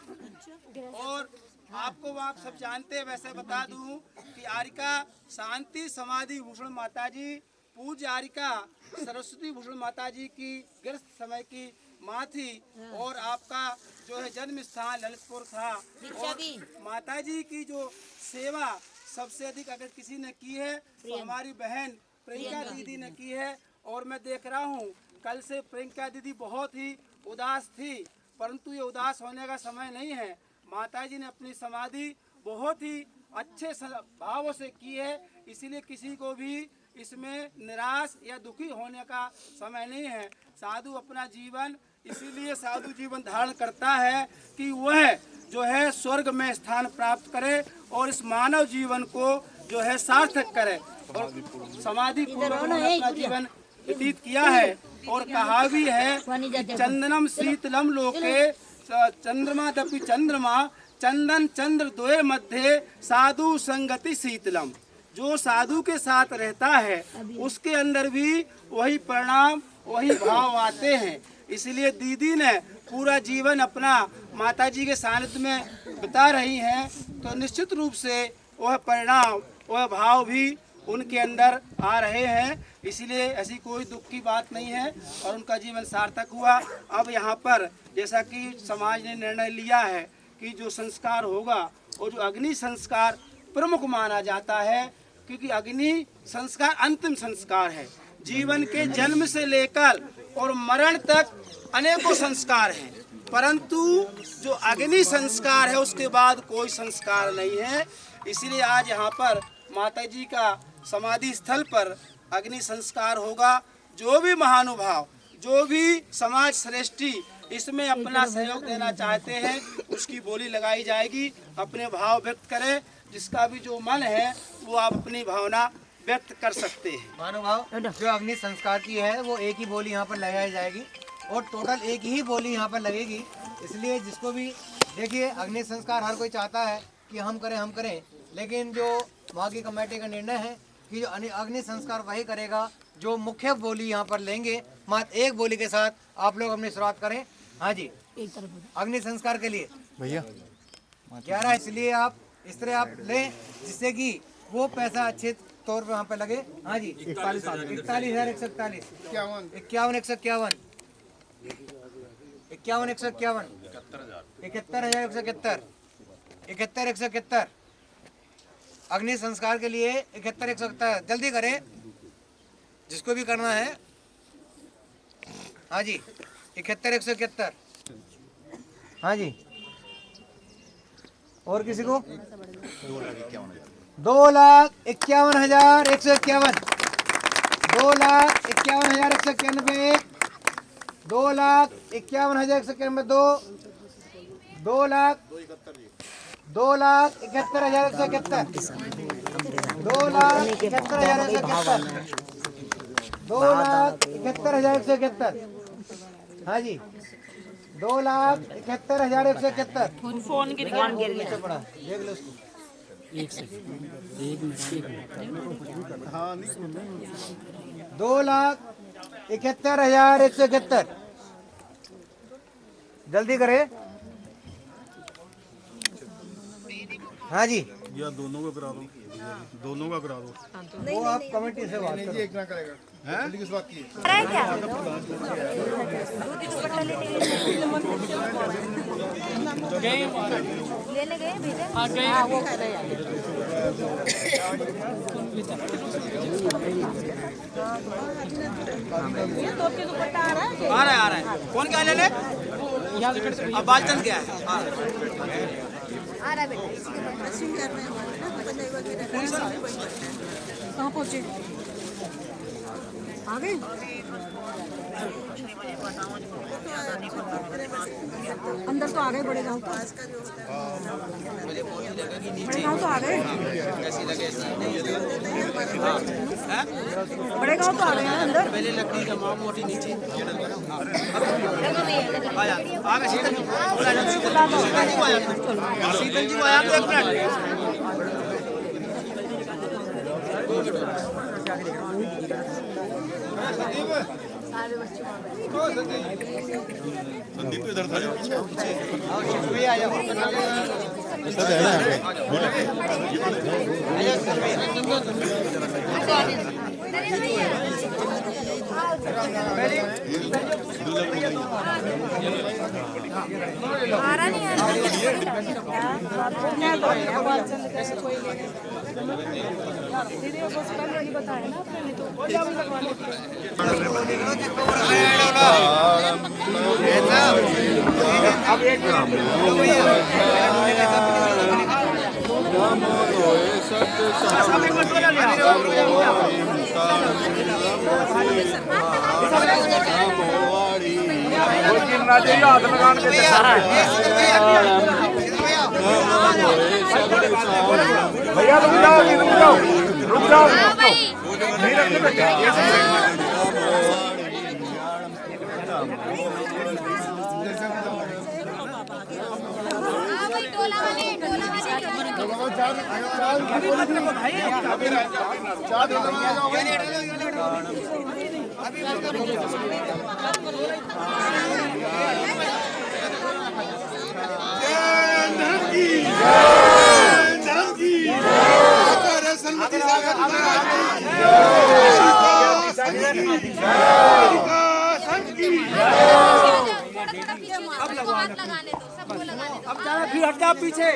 और आपको आप सब जानते हैं, वैसे बता दूं कि आरिका शांति समाधि भूषण माता जी, पूज्य आरिका सरस्वती भूषण माता जी की गृहस्थ समय की माँ थी। और आपका जो है जन्म स्थान ललितपुर था। और माता जी की जो सेवा सबसे अधिक अगर किसी ने की है तो हमारी बहन प्रियंका दीदी ने की है। और मैं देख रहा हूँ कल से प्रियंका दीदी बहुत ही उदास थी, परंतु ये उदास होने का समय नहीं है। माता जी ने अपनी समाधि बहुत ही अच्छे भावों से की है, इसीलिए किसी को भी इसमें निराश या दुखी होने का समय नहीं है। साधु अपना जीवन इसीलिए साधु जीवन धारण करता है कि वह जो है स्वर्ग में स्थान प्राप्त करे और इस मानव जीवन को जो है सार्थक करे। और समाधि पूर्वक अपना जीवन व्यतीत किया है। और कहा भी है कि चंदनम शीतलम लोके चंद्रमा दपि चंद्रमा चंदन चंद्र द्वय मध्य साधु संगति शीतलम। जो साधु के साथ रहता है उसके अंदर भी वही परिणाम वही भाव आते हैं। इसलिए दीदी ने पूरा जीवन अपना माता जी के सानिध्य में बिता रही हैं, तो निश्चित रूप से वह परिणाम वह भाव भी उनके अंदर आ रहे हैं। इसलिए ऐसी कोई दुख की बात नहीं है और उनका जीवन सार्थक हुआ। अब यहाँ पर जैसा कि समाज ने निर्णय लिया है कि जो संस्कार होगा और जो अग्नि संस्कार प्रमुख माना जाता है, क्योंकि अग्नि संस्कार अंतिम संस्कार है। जीवन के जन्म से लेकर और मरण तक अनेकों संस्कार हैं, परंतु जो अग्नि संस्कार है उसके बाद कोई संस्कार नहीं है। इसलिए आज यहाँ पर माता जी का समाधि स्थल पर अग्नि संस्कार होगा। जो भी महानुभाव, जो भी समाज श्रेष्ठी इसमें अपना सहयोग देना चाहते हैं उसकी बोली लगाई जाएगी। अपने भाव व्यक्त करें, जिसका भी जो मन है वो आप अपनी भावना व्यक्त कर सकते हैं। महानुभाव जो अग्नि संस्कार की है वो एक ही बोली यहाँ पर लगाई जाएगी और टोटल एक ही बोली यहाँ पर लगेगी। इसलिए जिसको भी देखिए अग्नि संस्कार हर कोई चाहता है कि हम करें, लेकिन जो वहाँ की कमेटी का निर्णय है कि जो अग्नि संस्कार वही करेगा जो मुख्य बोली यहाँ पर लेंगे। मात्र एक बोली के साथ आप लोग अपनी शुरुआत करें। हाँ जी, अग्नि संस्कार के लिए भैया 11, इसलिए आप इस तरह आप लें जिससे कि वो पैसा अच्छे तौर पे वहाँ पे लगे। हाँ जी, 41,141, 51,151, 51,151, 71,171, 71,171। अग्नि संस्कार के लिए 71,171 जल्दी करें जिसको भी करना है। हाँ जी, 71,171। हाँ जी, और किसी को 2,51,151, 2,51,191, 2,51,192, 2,71,171, 2,71,171, 2,71,171। हाँ जी, 2,71,171। फोन गिर गया। नीचे पड़ा, देख लो उसको। 2,71,171। जल्दी करे। हाँ जी, या दोनों को करा दो, दोनों का करा दो। वो आप कमेटी से बात करो। एक ना करेगा, जल्दी किस बात की है? लेने गए भैया आ रहा है कौन क्या ले ले अब बालचंद क्या है आ रहा बेटा कहाँ पहुँचे? आ गए? अंदर तो आ गए बड़े गांव बड़े गांव तो आ गए बड़े गांव तो आ गए अंदर पहले लकड़ी का माँ मोटी नीचे शीतल जी को आया तो एक मिनट संदीप तो इधर था जो पीछे हमारा नहीं है भैया रुक जाओ, रुक जाओ नहीं रखने अब जाना फिर हट जाओ पीछे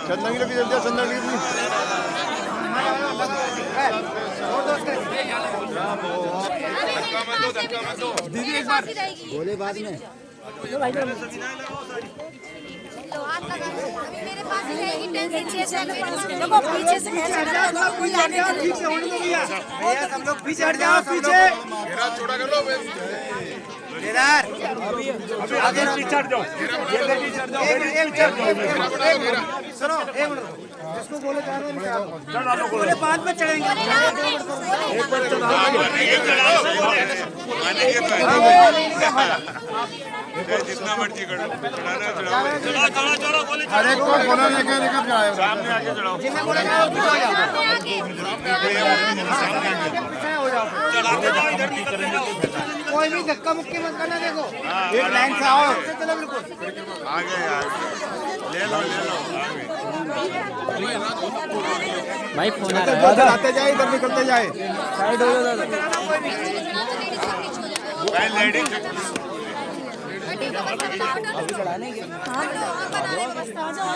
चंदगी लगी जल्दी चंदगी दीदी एक बार बोले बाद में लो हाथ लगा अभी मेरे पास ही रहेगी टेंशन देखो पीछे से कोई आगे ठीक से होने दो भैया सब लोग पीछे हट जाओ पीछे घेरा छोटा कर लो इधर आगे पीछे हट जाओ, सुनो एक मिनट जिसको बोले जाना बोले बाद में चढ़ेंगे जितना मर्जी कर लो अरे कोई बोला लेकर लेकर जाए सामने आके चढ़ाओ जिन्हें बोले कोई भी धक्का मुक्की मत करना देखो एक लाइन से आओ चलो बिल्कुल आगे ले लो भाई फोन आ रहा है आते जाए इधर निकलते जाए साइड हो जाओ लेडीज चढ़ाने के हां बनाने व्यवस्था आ जाओ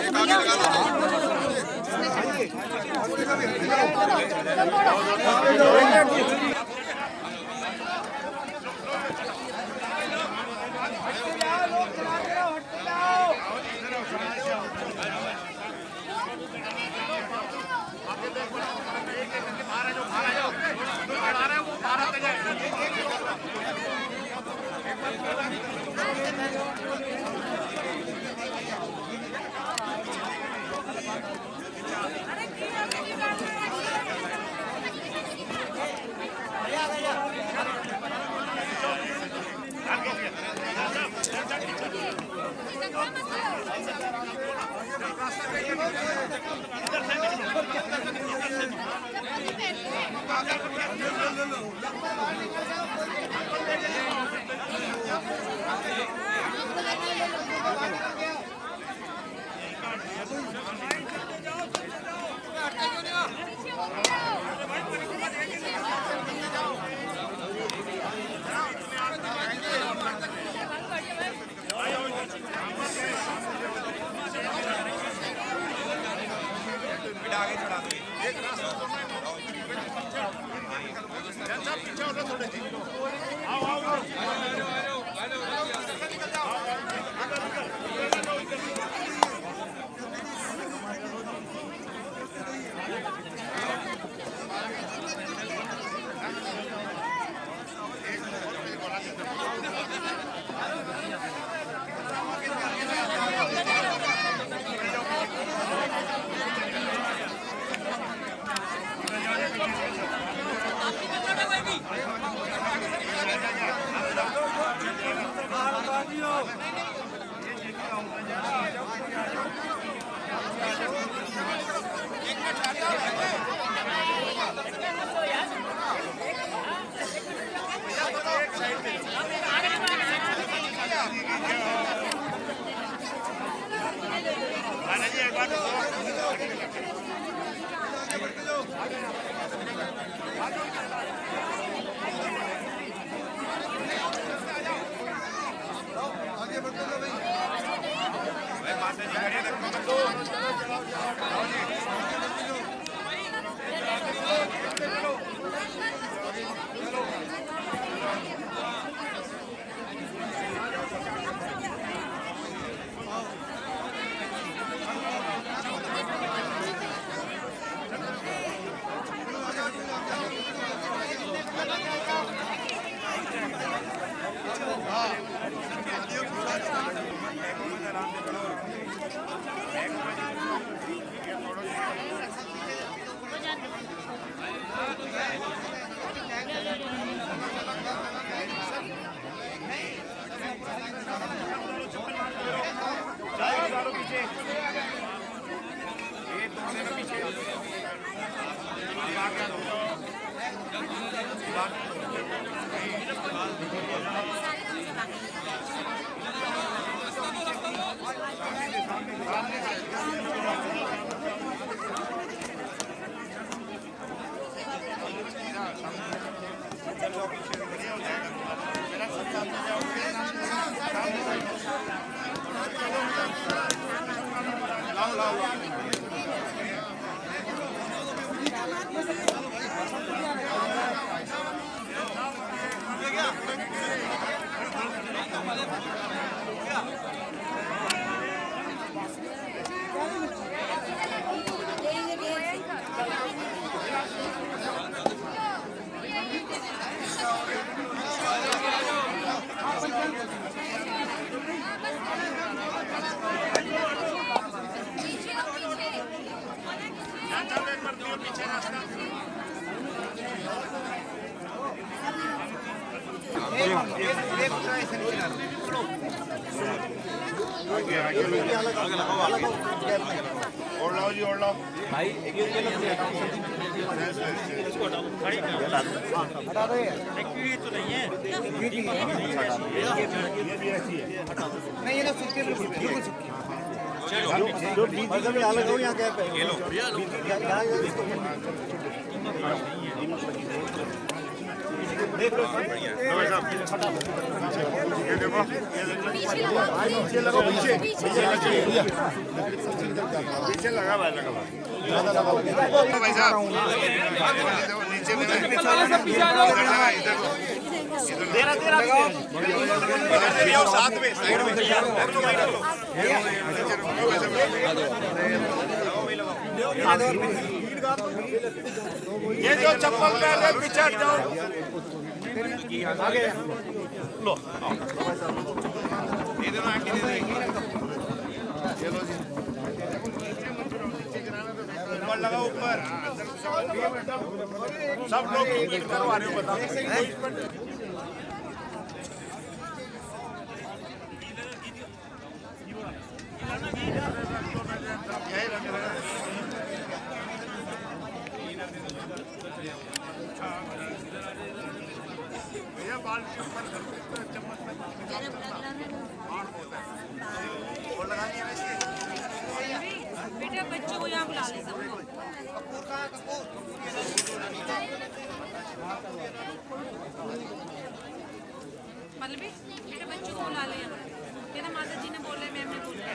और लाओ जी, और लाओ भाई। हटा दो, ये तो नहीं है, नहीं ये तो सूखे बिल्कुल सूखे। जो बीच में यहाँ लगाओ, यहाँ क्या पे ये लो देख लो भाई साहब, ये देखो, पीछे लगाओ, पीछे पीछे लगा भाई, लगा भाई साहब, नीचे तेरा साथ में साइड में ये जो चप्पल पहले पीछे हट जाओ, आगे लो, ये दोनों आगे दे देंगे, चलो जी, ऊपर लगाओ, ऊपर सब लोग करवा रहे हो, बताओ भैया बाल के ऊपर चम्मच बच्चों को यहाँ बुला ले सबको। मतलब मेरे बच्चों को बुला ले यहाँ। कहना माता जी ने बोले, मैम ने बोला।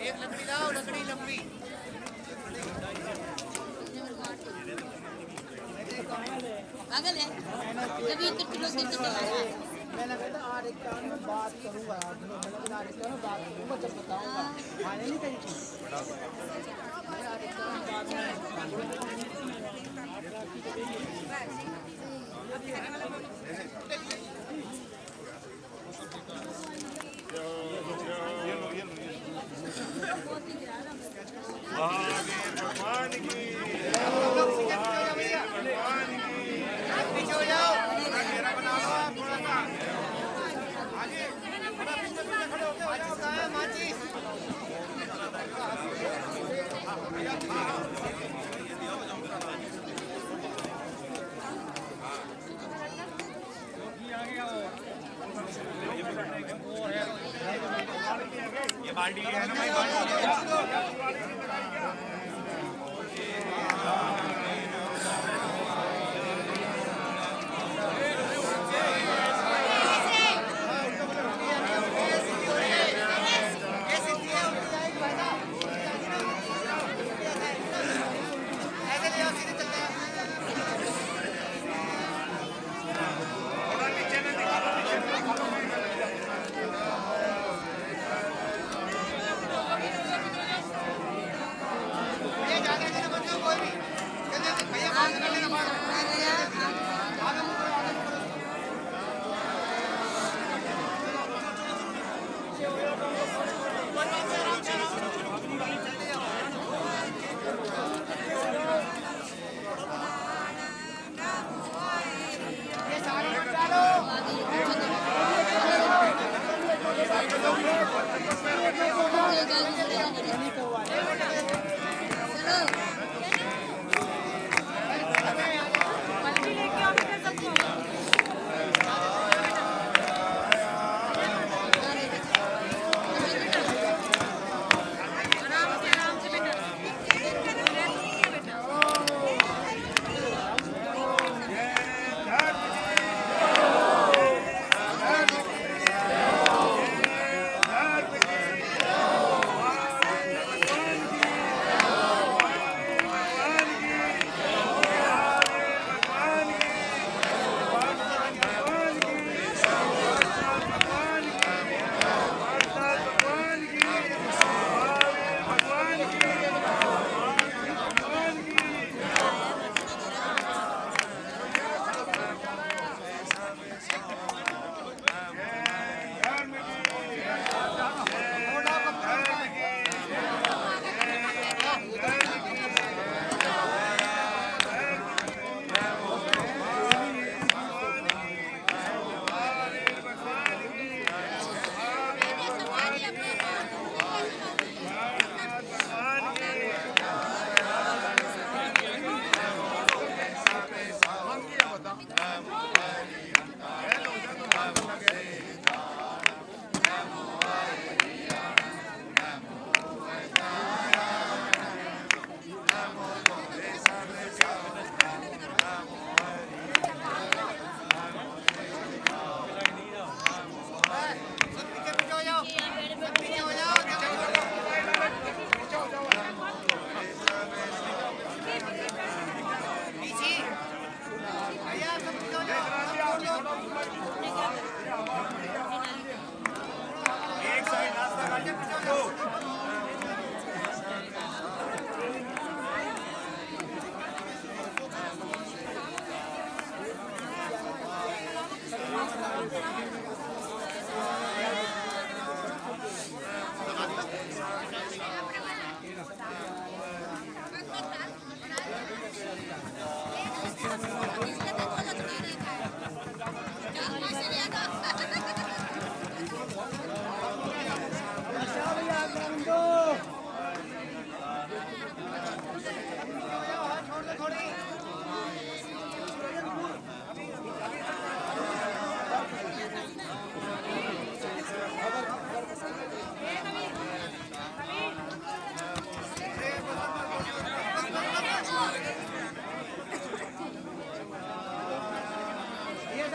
एक लकड़ी लाओ, लकड़ी लंबी। पागल है जब इतने किलो से चला रहा है। मैंने कहा था आज एक काम में बात करूंगा, मैंने आज एक काम में बात करूंगा जब बताऊंगा। आने नहीं कहीं भगवान की पीछे हो जाओ, घेरा बना लो आप थोड़ा सा आगे, खड़े होके हो जाओ। कहाँ है माचिस? ये बाल्टी है ना भाई, बाल्टी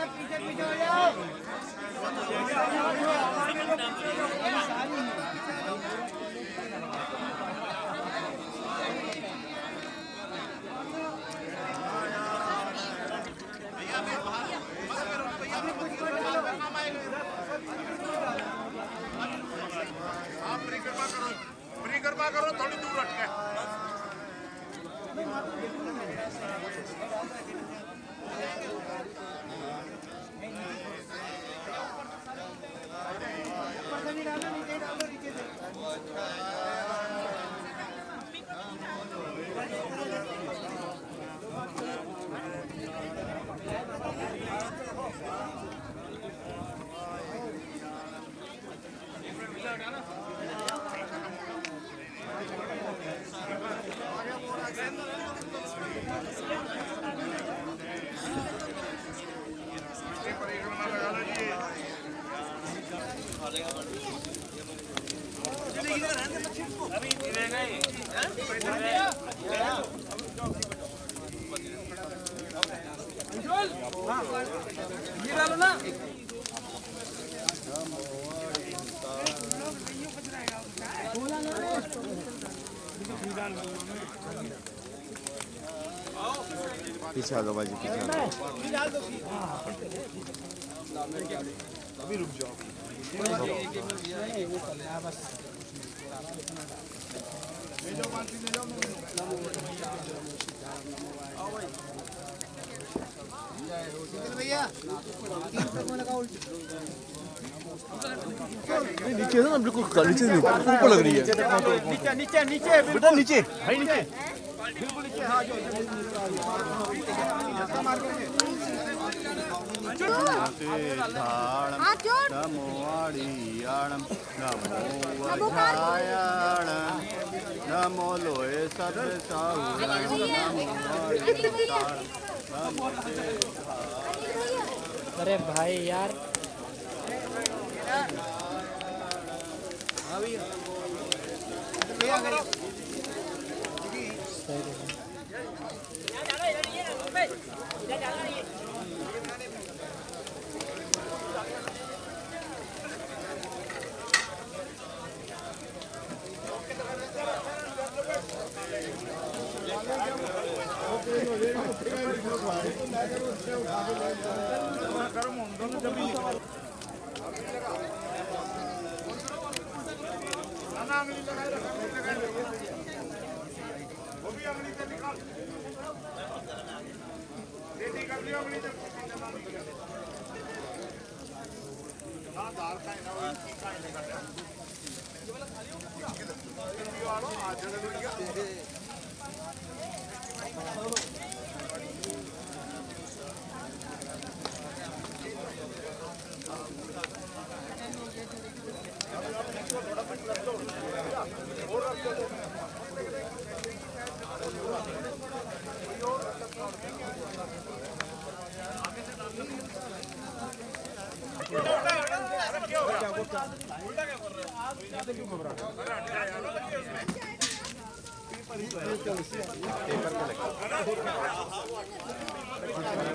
थोड़ा पीछे पीछे हो जाओ। परिक्रमा करो थोड़ी दूर हट के। ये डालो ना। पीछे आ दो बाजी, पीछे आ दो। अभी रुक जाओ। भैया नीचे है ना, बिल्कुल नीचे ऊपर लग रही है। नीचे नीचे नीचे बेटा नीचे भाई नीचे। बिल्कुल नीचे। हाँ जो नमो लोए सर्व अरे भाई यार पेपर पे लगा।